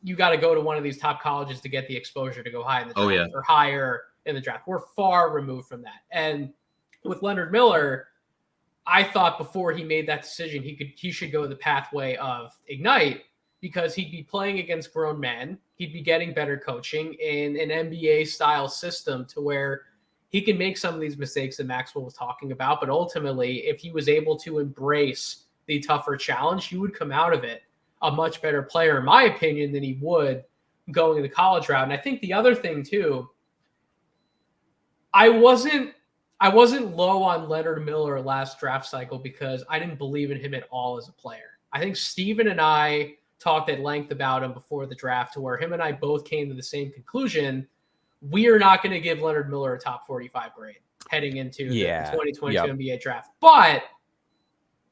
you got to go to one of these top colleges to get the exposure to go high in the draft or higher in the draft. We're far removed from that. And with Leonard Miller, I thought before he made that decision, he should go the pathway of Ignite because he'd be playing against grown men. He'd be getting better coaching in an NBA style system to where he can make some of these mistakes that Maxwell was talking about. But ultimately, if he was able to embrace the tougher challenge, he would come out of it a much better player, in my opinion, than he would going the college route. And I think the other thing too, I wasn't low on Leonard Miller last draft cycle because I didn't believe in him at all as a player. I think Steven and I talked at length about him before the draft, to where him and I both came to the same conclusion. We are not going to give Leonard Miller a top 45 grade heading into the 2022 NBA draft. But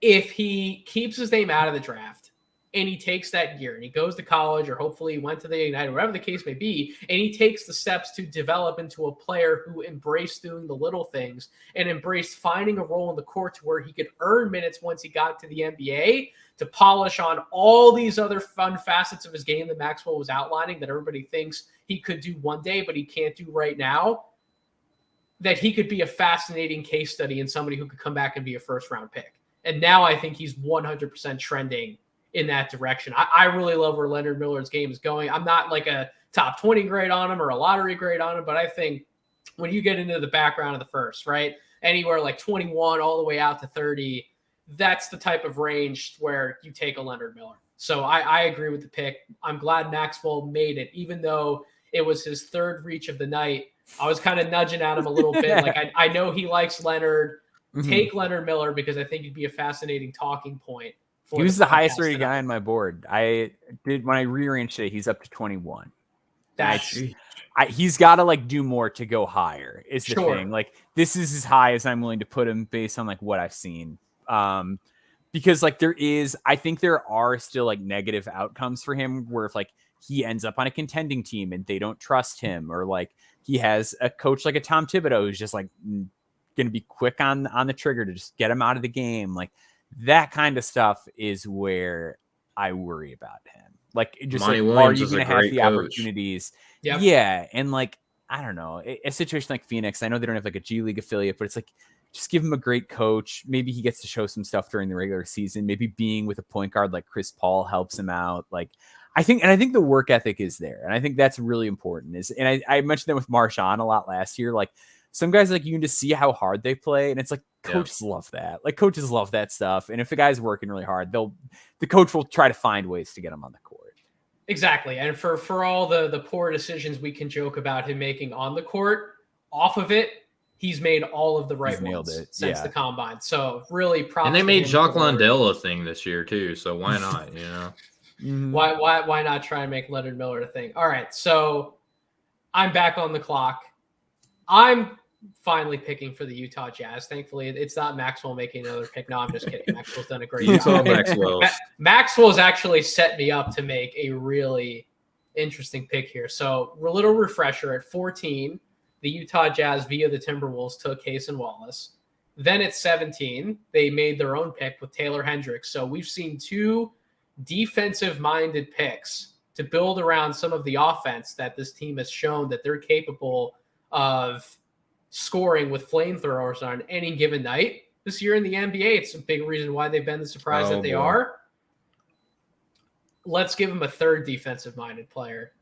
if he keeps his name out of the draft and he takes that year and he goes to college, or hopefully he went to the Ignite, whatever the case may be, and he takes the steps to develop into a player who embraced doing the little things and embraced finding a role in the court to where he could earn minutes once he got to the NBA, to polish on all these other fun facets of his game that Maxwell was outlining that everybody thinks he could do one day, but he can't do right now, that he could be a fascinating case study and somebody who could come back and be a first-round pick. And now I think he's 100% trending in that direction. I really love where Leonard Miller's game is going. I'm not like a top 20 grade on him or a lottery grade on him, but I think when you get into the background of the first, right, anywhere like 21 all the way out to 30, that's the type of range where you take a Leonard Miller. So I agree with the pick. I'm glad Maxwell made it, even though it was his third reach of the night. I was kind of nudging at him a little bit. Like I know he likes Leonard. Take Leonard Miller because I think he'd be a fascinating talking point. He was the highest rated guy on my board. I did when I rearranged it. He's up to 21. He's got to like do more to go higher. Is the thing. Like this is as high as I'm willing to put him based on like what I've seen. Because like I think there are still like negative outcomes for him where if like he ends up on a contending team and they don't trust him, or like he has a coach like a Tom Thibodeau who's just like going to be quick on the trigger to just get him out of the game. Like that kind of stuff is where I worry about him. Like just like, are you going to have the opportunities? Yep. Yeah. And like, I don't know, a situation like Phoenix, I know they don't have like a G League affiliate, but it's like, just give him a great coach. Maybe he gets to show some stuff during the regular season. Maybe being with a point guard like Chris Paul helps him out. Like I think the work ethic is there. And I think that's really important. I mentioned that with Marshawn a lot last year. Like some guys, like you can just see how hard they play. And it's like, coaches love that. Like coaches love that stuff. And if the guy's working really hard, the coach will try to find ways to get him on the court. Exactly. And for all the poor decisions we can joke about him making on the court, off of it, he's made all of the right ones since the combine. So really props. And they made Jacques Landale a thing this year too. So why not? You know, why not try and make Leonard Miller a thing? All right. So I'm back on the clock. I'm finally picking for the Utah Jazz. Thankfully, it's not Maxwell making another pick. No, I'm just kidding. Maxwell's done a great job. Maxwell's actually set me up to make a really interesting pick here. So a little refresher at 14. The Utah Jazz via the Timberwolves took Cason Wallace. Then at 17, they made their own pick with Taylor Hendricks. So we've seen two defensive-minded picks to build around some of the offense that this team has shown that they're capable of scoring with flamethrowers on any given night this year in the NBA. It's a big reason why they've been the surprise that they are. Let's give them a third defensive-minded player.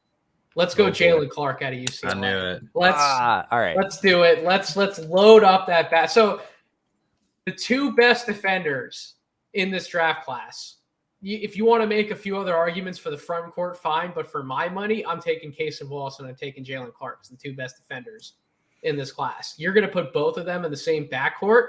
Let's go Jalen Clark out of UCLA. I knew it. All right. Let's do it. Let's load up that bat. So the two best defenders in this draft class, if you want to make a few other arguments for the front court, fine. But for my money, I'm taking Cason Wallace and I'm taking Jalen Clark as the two best defenders in this class. You're going to put both of them in the same backcourt.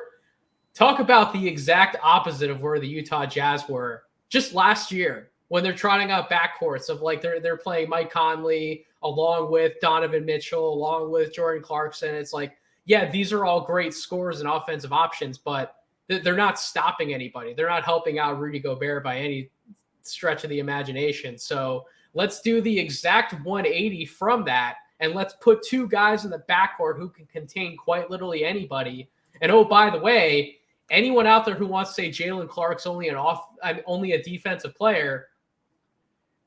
Talk about the exact opposite of where the Utah Jazz were just last year when they're trotting out backcourts of like they're playing Mike Conley along with Donovan Mitchell, along with Jordan Clarkson. It's like, yeah, these are all great scores and offensive options, but they're not stopping anybody. They're not helping out Rudy Gobert by any stretch of the imagination. So let's do the exact 180 from that. And let's put two guys in the backcourt who can contain quite literally anybody. And oh, by the way, anyone out there who wants to say Jalen Clark's only a defensive player,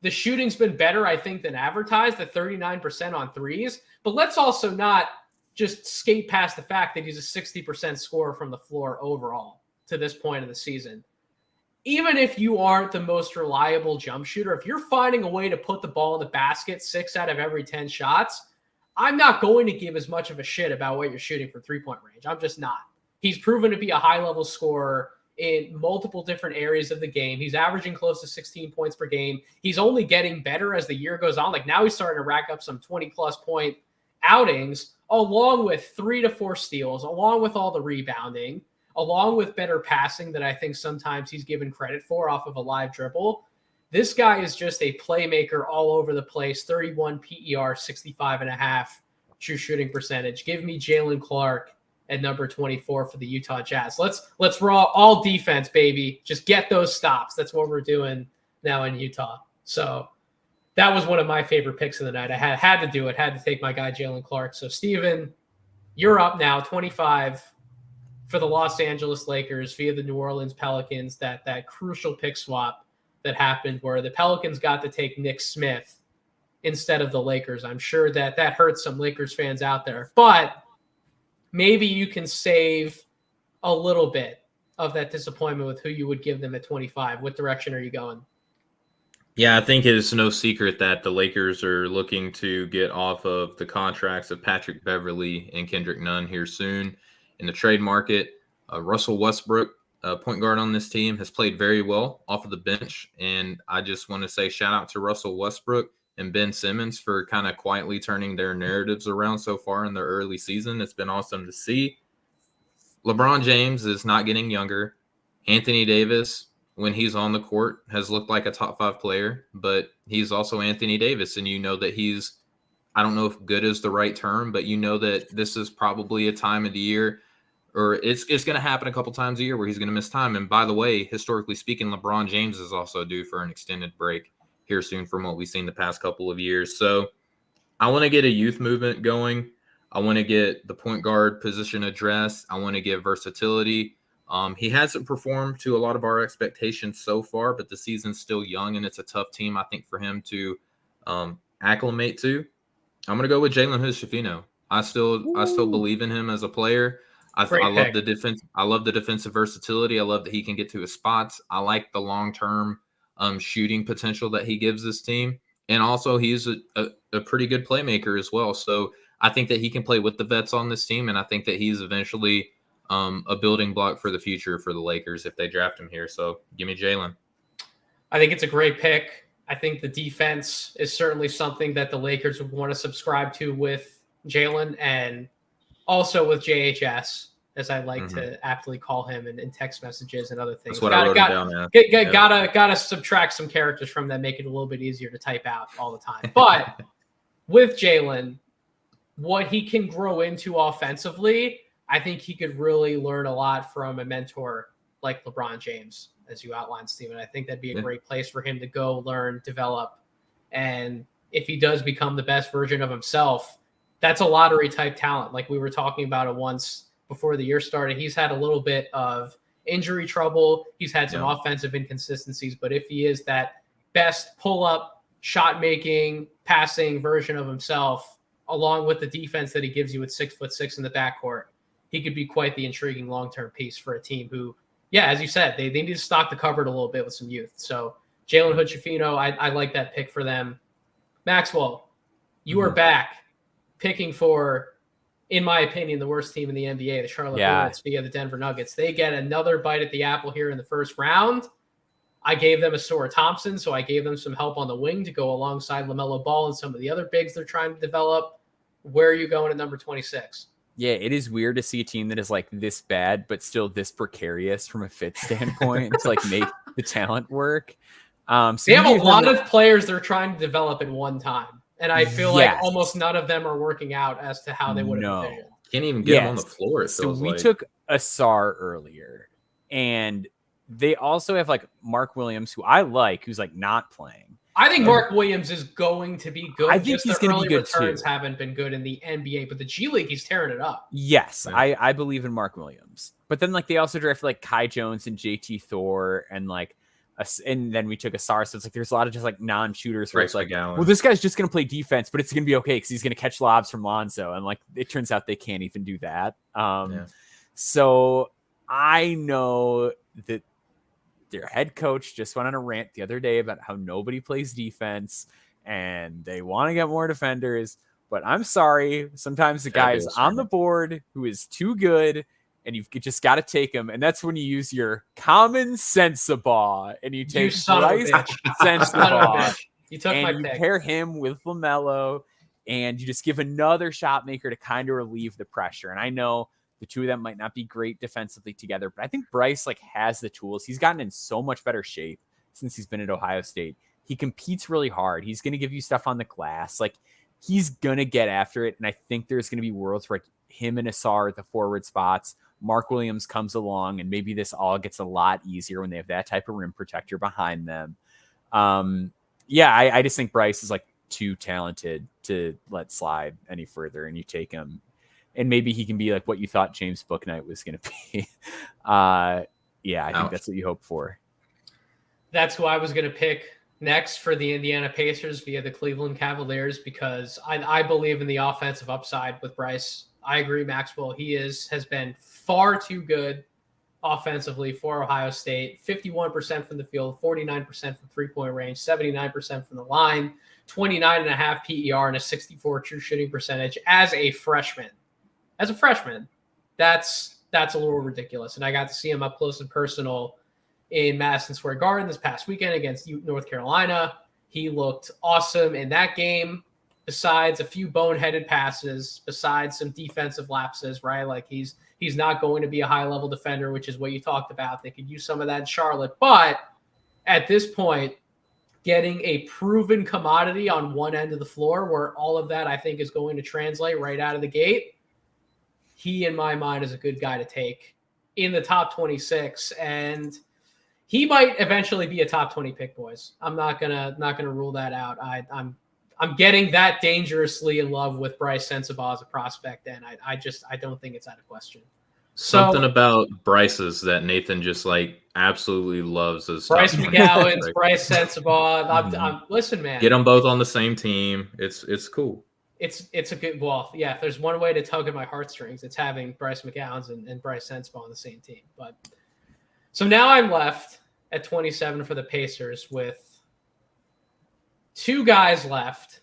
the shooting's been better, I think, than advertised at 39% on threes. But let's also not just skate past the fact that he's a 60% scorer from the floor overall to this point of the season. even if you aren't the most reliable jump shooter, if you're finding a way to put the ball in the basket 6 out of every 10 shots, I'm not going to give as much of a shit about what you're shooting from three-point range. I'm just not. He's proven to be a high-level scorer in multiple different areas of the game. He's averaging close to 16 points per game. He's only getting better as the year goes on. Like now he's starting to rack up some 20-plus point outings, along with 3 to 4 steals, along with all the rebounding, along with better passing that I think sometimes he's given credit for off of a live dribble. This guy is just a playmaker all over the place. 31 PER, 65.5 true shooting percentage. Give me Jalen Clark at number 24 for the Utah Jazz. Let's raw all defense, baby. Just get those stops. That's what we're doing now in Utah. So that was one of my favorite picks of the night. I had to do it. Had to take my guy Jalen Clark. So Steven, you're up now, 25 for the Los Angeles Lakers via the New Orleans Pelicans. That crucial pick swap that happened where the Pelicans got to take Nick Smith instead of the Lakers. I'm sure that hurts some Lakers fans out there, but maybe you can save a little bit of that disappointment with who you would give them at 25. What direction are you going? Yeah, I think it's no secret that the Lakers are looking to get off of the contracts of Patrick Beverley and Kendrick Nunn here soon in the trade market. Russell Westbrook, point guard on this team, has played very well off of the bench. And I just want to say shout out to Russell Westbrook and Ben Simmons for kind of quietly turning their narratives around so far in the early season. It's been awesome to see. LeBron James is not getting younger. Anthony Davis, when he's on the court, has looked like a top 5 player, but he's also Anthony Davis. And you know that he's, I don't know if good is the right term, but you know that this is probably a time of the year, or it's going to happen a couple times a year where he's going to miss time. And by the way, historically speaking, LeBron James is also due for an extended break here soon from what we've seen the past couple of years. So I want to get a youth movement going. I want to get the point guard position addressed. I want to get versatility. He hasn't performed to a lot of our expectations so far, but the season's still young and it's a tough team, I think, for him to acclimate to. I'm going to go with Jalen Hood-Schifino. I still believe in him as a player. I love the defense. I love the defensive versatility. I love that he can get to his spots. I like the long-term shooting potential that he gives this team. And also he's a pretty good playmaker as well. So I think that he can play with the vets on this team. And I think that he's eventually a building block for the future for the Lakers if they draft him here. So give me Jalen. I think it's a great pick. I think the defense is certainly something that the Lakers would want to subscribe to with Jalen, and also with JHS, as I like to aptly call him in text messages and other things. That's what I wrote down. Gotta subtract some characters from that, make it a little bit easier to type out all the time. But with Jalen, what he can grow into offensively, I think he could really learn a lot from a mentor like LeBron James, as you outlined, Steven. I think that'd be a great place for him to go learn, develop. And if he does become the best version of himself, that's a lottery type talent. Like we were talking about it once before the year started. He's had a little bit of injury trouble. He's had some offensive inconsistencies, but if he is that best pull-up, shot-making, passing version of himself, along with the defense that he gives you at 6'6" in the backcourt, he could be quite the intriguing long-term piece for a team who, yeah, as you said, they need to stock the cupboard a little bit with some youth. So Jalen Hood-Schifino, I like that pick for them. Maxwell, you are back picking for, in my opinion, the worst team in the NBA, the Charlotte Hornets via the Denver Nuggets. They get another bite at the apple here in the first round. I gave them a Asura Thompson, so I gave them some help on the wing to go alongside LaMelo Ball and some of the other bigs they're trying to develop. Where are you going at number 26? Yeah, it is weird to see a team that is like this bad, but still this precarious from a fit standpoint to like make the talent work. So they have a lot of players they're trying to develop at one time. And I feel like almost none of them are working out as to how they would have envisioned. Can't even get him on the floor. So we took Asar earlier, and they also have like Mark Williams, who I like, who's like not playing. I think Mark Williams is going to be good. I think he's going to be good returns too. Haven't been good in the NBA, but the G League, he's tearing it up. Yes, I believe in Mark Williams. But then like they also drafted like Kai Jones and JT Thor and like and then we took Asar. So it's like there's a lot of just like non-shooters where it's like, well, this guy's just going to play defense, but it's going to be okay because he's going to catch lobs from Lonzo. And like it turns out they can't even do that. So I know that their head coach just went on a rant the other day about how nobody plays defense and they want to get more defenders. But I'm sorry, sometimes the guy is on the board who is too good, and you've just got to take him. And that's when you use your common sensible and you take Bryce Sensabaugh You took my and you pick. pair him with LaMelo, and you just give another shot maker to kind of relieve the pressure. And I know the two of them might not be great defensively together, but I think Bryce has the tools. He's gotten in so much better shape since he's been at Ohio State. He competes really hard. He's going to give you stuff on the glass. He's going to get after it. And I think there's going to be worlds where him and Asar at the forward spots, Mark Williams comes along, and maybe this all gets a lot easier when they have that type of rim protector behind them. I just think Bryce is too talented to let slide any further, and you take him, and maybe he can be what you thought James Bouknight was going to be. I think that's what you hope for. That's who I was going to pick next for the Indiana Pacers via the Cleveland Cavaliers, because I believe in the offensive upside with Bryce. I agree, Maxwell. He has been far too good offensively for Ohio State. 51% from the field, 49% from three-point range, 79% from the line, 29.5 PER, and a 64 true shooting percentage as a freshman. That's a little ridiculous. And I got to see him up close and personal in Madison Square Garden this past weekend against North Carolina. He looked awesome in that game, besides a few boneheaded passes, besides some defensive lapses, right? He's not going to be a high-level defender, which is what you talked about. They could use some of that in Charlotte. But at this point, getting a proven commodity on one end of the floor where all of that, I think, is going to translate right out of the gate, he, in my mind, is a good guy to take in the top 26. And he might eventually be a top 20 pick, boys. I'm not gonna rule that out. I'm getting that dangerously in love with Bryce Sensabaugh as a prospect, and I don't think it's out of question. Something about Bryce's that Nathan just absolutely loves as Bryce McGowan's, Bryce Sensabaugh. Listen, man, get them both on the same team. It's cool. It's a good. Well, yeah. If there's one way to tug at my heartstrings, it's having Bryce McGowan's and Bryce Sensabaugh on the same team. But so now I'm left at 27 for the Pacers with two guys left.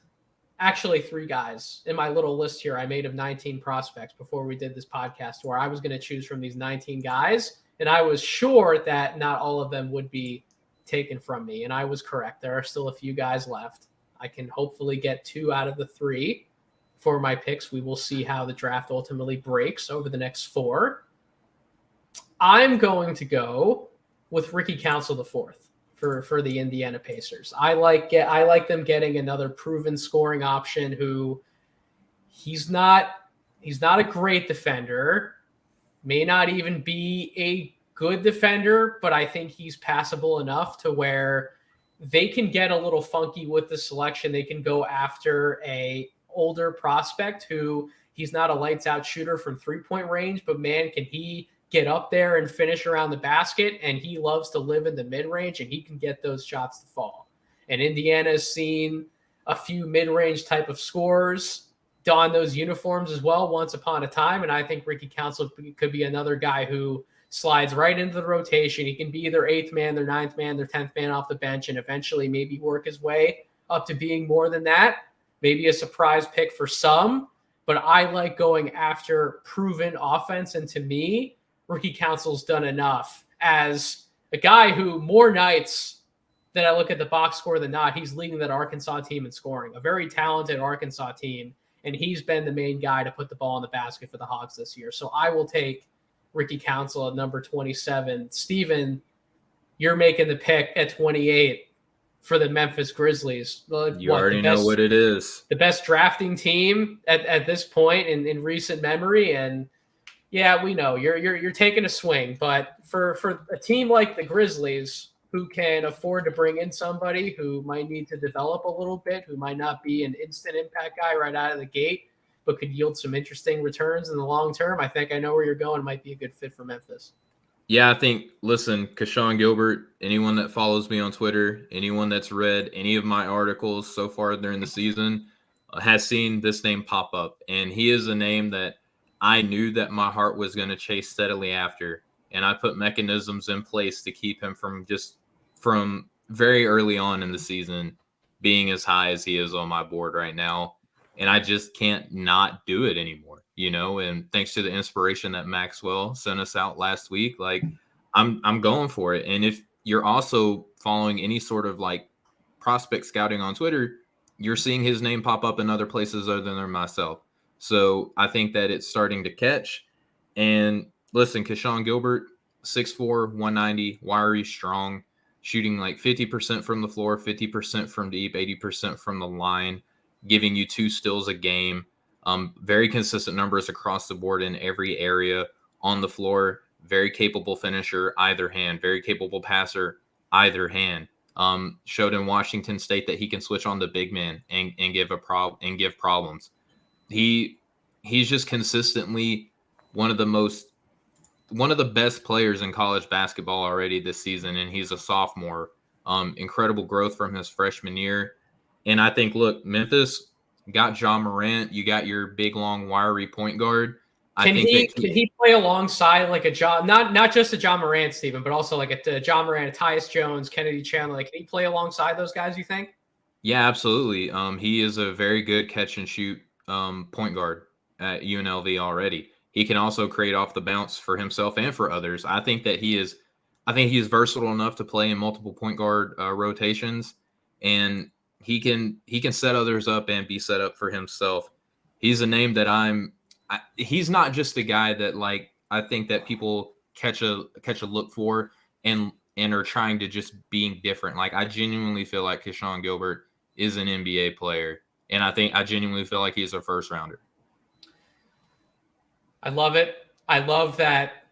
Actually, three guys in my little list here I made of 19 prospects before we did this podcast, where I was going to choose from these 19 guys. And I was sure that not all of them would be taken from me. And I was correct. There are still a few guys left. I can hopefully get two out of the three for my picks. We will see how the draft ultimately breaks over the next four. I'm going to go with Ricky Council IV for the Indiana Pacers. I like them getting another proven scoring option who he's not a great defender, may not even be a good defender, but I think he's passable enough to where they can get a little funky with the selection. They can go after a older prospect who he's not a lights out shooter from 3-point range, but man, can he get up there and finish around the basket, and he loves to live in the mid-range, and he can get those shots to fall. And Indiana has seen a few mid-range type of scorers don those uniforms as well once upon a time, and I think Ricky Council could be another guy who slides right into the rotation. He can be their 8th man, their 9th man, their 10th man off the bench, and eventually maybe work his way up to being more than that. Maybe a surprise pick for some, but I like going after proven offense, and to me, Ricky Council's done enough as a guy who more nights that I look at the box score than not, he's leading that Arkansas team in scoring, a very talented Arkansas team. And he's been the main guy to put the ball in the basket for the Hogs this year. So I will take Ricky Council at number 27. Steven, you're making the pick at 28 for the Memphis Grizzlies. You already know what it is. The best drafting team at this point in recent memory. And yeah, we know you're taking a swing, but for a team like the Grizzlies, who can afford to bring in somebody who might need to develop a little bit, who might not be an instant impact guy right out of the gate, but could yield some interesting returns in the long term, I think I know where you're going, might be a good fit for Memphis. Yeah, I think, listen, Keshawn Gilbert, anyone that follows me on Twitter, anyone that's read any of my articles so far during the season has seen this name pop up. And he is a name that I knew that my heart was going to chase steadily after. and I put mechanisms in place to keep him from very early on in the season being as high as he is on my board right now. And I just can't not do it anymore, and thanks to the inspiration that Maxwell sent us out last week, like I'm going for it. And if you're also following any sort of like prospect scouting on Twitter, you're seeing his name pop up in other places other than myself. So I think that it's starting to catch. And listen, Keshawn Gilbert, 6'4", 190, wiry, strong, shooting like 50% from the floor, 50% from deep, 80% from the line, giving you 2 steals a game. Very consistent numbers across the board in every area on the floor. Very capable finisher, either hand. Very capable passer, either hand. Showed in Washington State that he can switch on the big man and give problems. He's just consistently one of the best players in college basketball already this season, and he's a sophomore. Incredible growth from his freshman year. And I think, look, Memphis got Ja Morant. You got your big, long, wiry point guard. Can he play alongside like a John, not just a John Morant, Stephen, but also like a John Morant, Tyus Jones, Kennedy Chandler? Like, can he play alongside those guys, you think? Yeah, absolutely. He is a very good catch and shoot point guard at UNLV already. He can also create off the bounce for himself and for others. I think he is versatile enough to play in multiple point guard rotations, and he can set others up and be set up for himself. He's a name that he's not just a guy that like I think that people catch a look for and are trying to just being different. Like I genuinely feel like Keshawn Gilbert is an NBA player, and I genuinely feel like he's a first rounder. I love it. I love that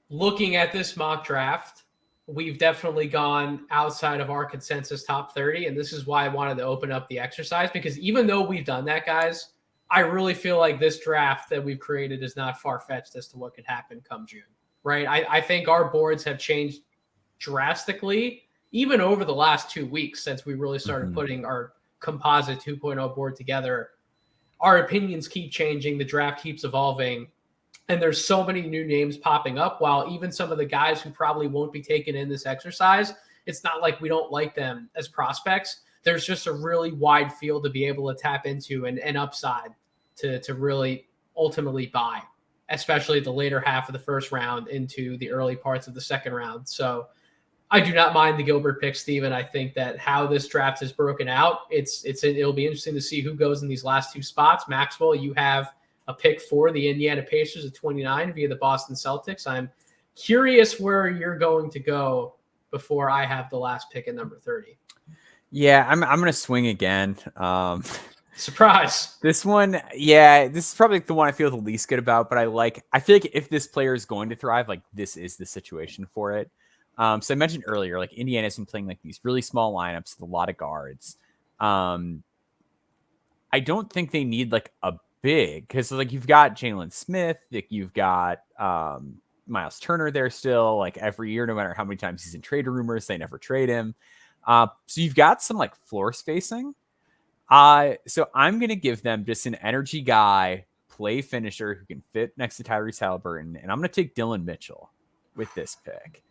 looking at this mock draft, we've definitely gone outside of our consensus top 30, and this is why I wanted to open up the exercise, because even though we've done that, guys, I really feel like this draft that we've created is not far-fetched as to what could happen come June, right? I think our boards have changed drastically, even over the last 2 weeks since we really started putting our Composite 2.0 board together. Our opinions keep changing. The draft keeps evolving. And there's so many new names popping up, while even some of the guys who probably won't be taken in this exercise, it's not like we don't like them as prospects. There's just a really wide field to be able to tap into and upside to really ultimately buy, especially the later half of the first round into the early parts of the second round. So I do not mind the Gilbert pick, Steven. I think that how this draft is broken out, it'll be interesting to see who goes in these last 2 spots. Maxwell, you have a pick for the Indiana Pacers at 29 via the Boston Celtics. I'm curious where you're going to go before I have the last pick at number 30. Yeah, I'm going to swing again. Surprise. This one, yeah, this is probably the one I feel the least good about, but I feel like if this player is going to thrive, like this is the situation for it. So I mentioned earlier, like Indiana's been playing like these really small lineups with a lot of guards. I don't think they need like a big, because like you've got Jalen Smith, like you've got Miles Turner there still, like every year, no matter how many times he's in trade rumors, they never trade him. So you've got some like floor spacing. So I'm going to give them just an energy guy, play finisher who can fit next to Tyrese Halliburton. And I'm going to take Dylan Mitchell with this pick.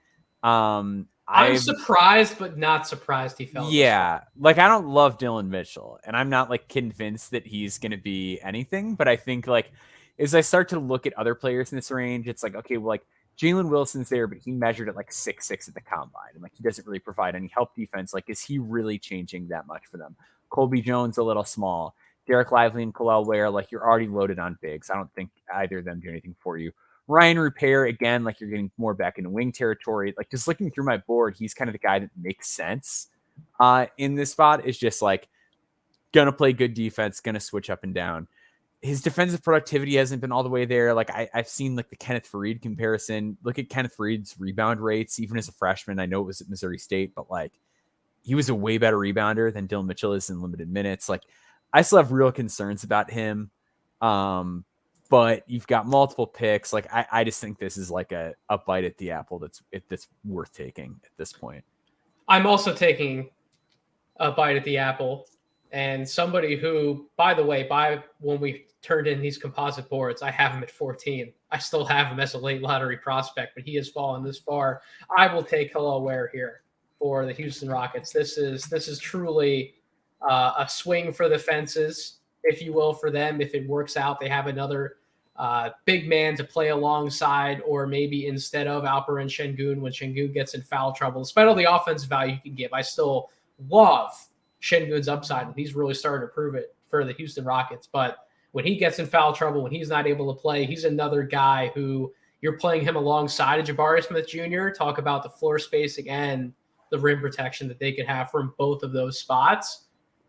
I'm surprised, but not surprised he fell. Yeah. Like I don't love Dylan Mitchell, and I'm not like convinced that he's going to be anything, but I think like as I start to look at other players in this range, it's like, okay, well, like Jalen Wilson's there, but he measured at like 6'6" at the combine, and like he doesn't really provide any help defense. Like, is he really changing that much for them? Colby Jones, a little small. Derek Lively and Khalil Ware, like you're already loaded on bigs. I don't think either of them do anything for you. Ryan Rupert, again, like you're getting more back into wing territory. Like just looking through my board, he's kind of the guy that makes sense in this spot. Is just like going to play good defense, going to switch up and down. His defensive productivity hasn't been all the way there. Like I've seen like the Kenneth Faried comparison. Look at Kenneth Faried's rebound rates, even as a freshman. I know it was at Missouri State, but like he was a way better rebounder than Dylan Mitchell is in limited minutes. Like I still have real concerns about him. But you've got multiple picks. Like I just think this is like a bite at the apple that's worth taking at this point. I'm also taking a bite at the apple. And somebody who, by the way, when we turned in these composite boards, I have him at 14. I still have him as a late lottery prospect, but he has fallen this far. I will take Hello Ware here for the Houston Rockets. This is truly a swing for the fences, if you will, for them. If it works out, they have another big man to play alongside, or maybe instead of Alperen Şengün when Şengün gets in foul trouble. Despite all the offensive value you can give, I still love Şengün's upside, and he's really starting to prove it for the Houston Rockets. But when he gets in foul trouble, when he's not able to play, he's another guy who you're playing him alongside of Jabari Smith Jr. Talk about the floor spacing and the rim protection that they could have from both of those spots.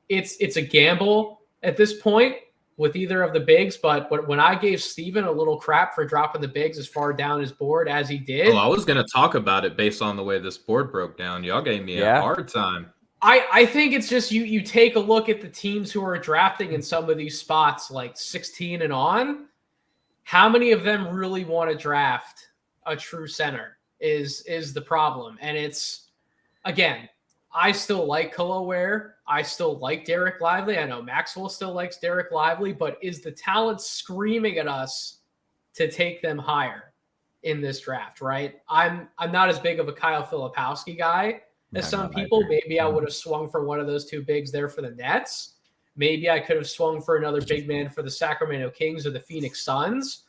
It's a gamble at this point with either of the bigs, but when I gave Steven a little crap for dropping the bigs as far down his board as he did. Oh, I was going to talk about it based on the way this board broke down. Y'all gave me a hard time. I think it's just you take a look at the teams who are drafting in some of these spots, like 16 and on. How many of them really want to draft a true center is the problem. And it's, again, I still like Hello Ware. I still like Derek Lively. I know Maxwell still likes Derek Lively, but is the talent screaming at us to take them higher in this draft, right? I'm not as big of a Kyle Filipowski guy as some people. Maybe I would have swung for one of those two bigs there for the Nets. Maybe I could have swung for another big man for the Sacramento Kings or the Phoenix Suns.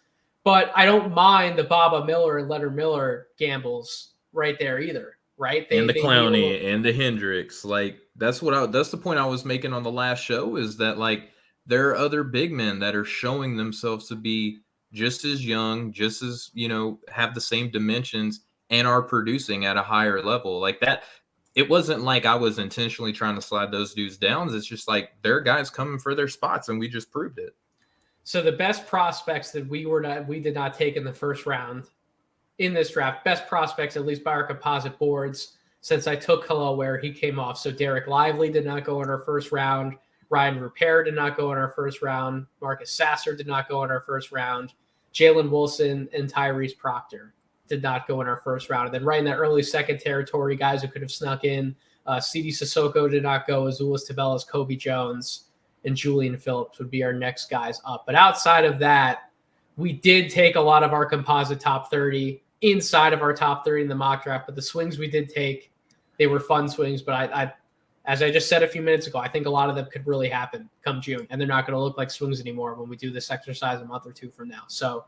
But I don't mind the Baba Miller and Leonard Miller gambles right there either, right? And the Clowney and the Hendricks. Like, that's the point I was making on the last show, is that, like, there are other big men that are showing themselves to be just as young, just as, have the same dimensions and are producing at a higher level. Like that. It wasn't like I was intentionally trying to slide those dudes down. It's just like they're guys coming for their spots, and we just proved it. So the best prospects that we did not take in the first round in this draft, best prospects, at least by our composite boards, since I took Hello Ware, he came off. So Derek Lively did not go in our first round. Ryan Rupert did not go in our first round. Marcus Sasser did not go in our first round. Jalen Wilson and Tyrese Proctor did not go in our first round. And then right in that early second territory, guys who could have snuck in, CD Sissoko did not go, Azuolas Tubelis, Kobe Jones, and Julian Phillips would be our next guys up. But outside of that, we did take a lot of our composite top 30 inside of our top 30 in the mock draft. But the swings we did take, they were fun swings. But I as I just said a few minutes ago, I think a lot of them could really happen come June. And they're not going to look like swings anymore when we do this exercise a month or two from now. So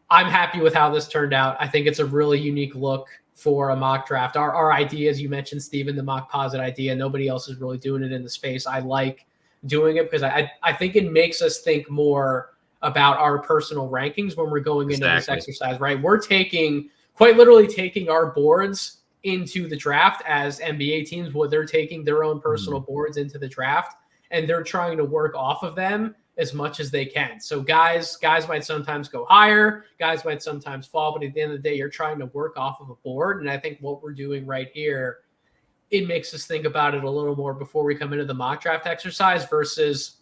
I'm happy with how this turned out. I think it's a really unique look for a mock draft. Our idea, as you mentioned, Steven, the Mockposite idea, nobody else is really doing it in the space. I like doing it because I think it makes us think more about our personal rankings when we're going into this exercise, right? We're quite literally taking our boards into the draft as NBA teams, what they're taking their own personal boards into the draft, and they're trying to work off of them as much as they can. So guys might sometimes go higher, guys might sometimes fall, but at the end of the day, you're trying to work off of a board. And I think what we're doing right here, it makes us think about it a little more before we come into the mock draft exercise versus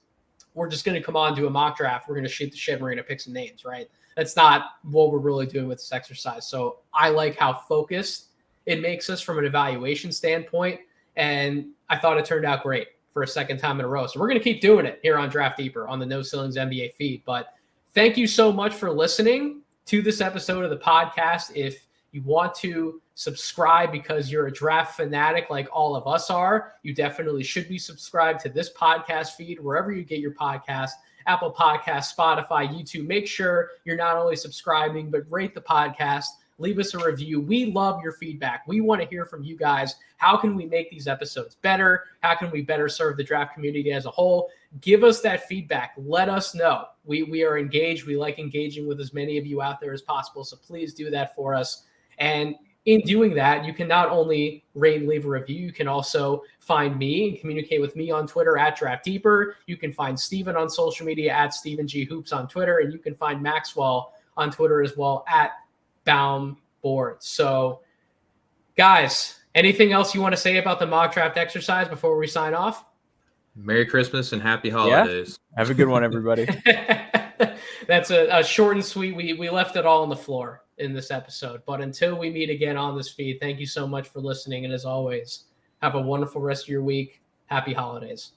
we're just going to come on to a mock draft. We're going to shoot the shit and we're going to pick some names, right? That's not what we're really doing with this exercise. So I like how focused it makes us from an evaluation standpoint. And I thought it turned out great for a second time in a row. So we're going to keep doing it here on Draft Deeper on the No Ceilings NBA feed. But thank you so much for listening to this episode of the podcast. If you want to subscribe because you're a draft fanatic like all of us are, you definitely should be subscribed to this podcast feed, wherever you get your podcast, Apple Podcasts, Spotify, YouTube. Make sure you're not only subscribing, but rate the podcast. Leave us a review. We love your feedback. We want to hear from you guys. How can we make these episodes better? How can we better serve the draft community as a whole? Give us that feedback. Let us know. We are engaged. We like engaging with as many of you out there as possible. So please do that for us. And in doing that, you can not only rate and leave a review, you can also find me and communicate with me on Twitter at Draft Deeper. You can find Steven on social media at Steven G. Hoops on Twitter. And you can find Maxwell on Twitter as well at Baum Board. So, guys, anything else you want to say about the mock draft exercise before we sign off? Merry Christmas and happy holidays. Yeah. Have a good one, everybody. That's a short and sweet. We left it all on the floor in this episode. But until we meet again on this feed, thank you so much for listening. And as always, have a wonderful rest of your week. Happy holidays.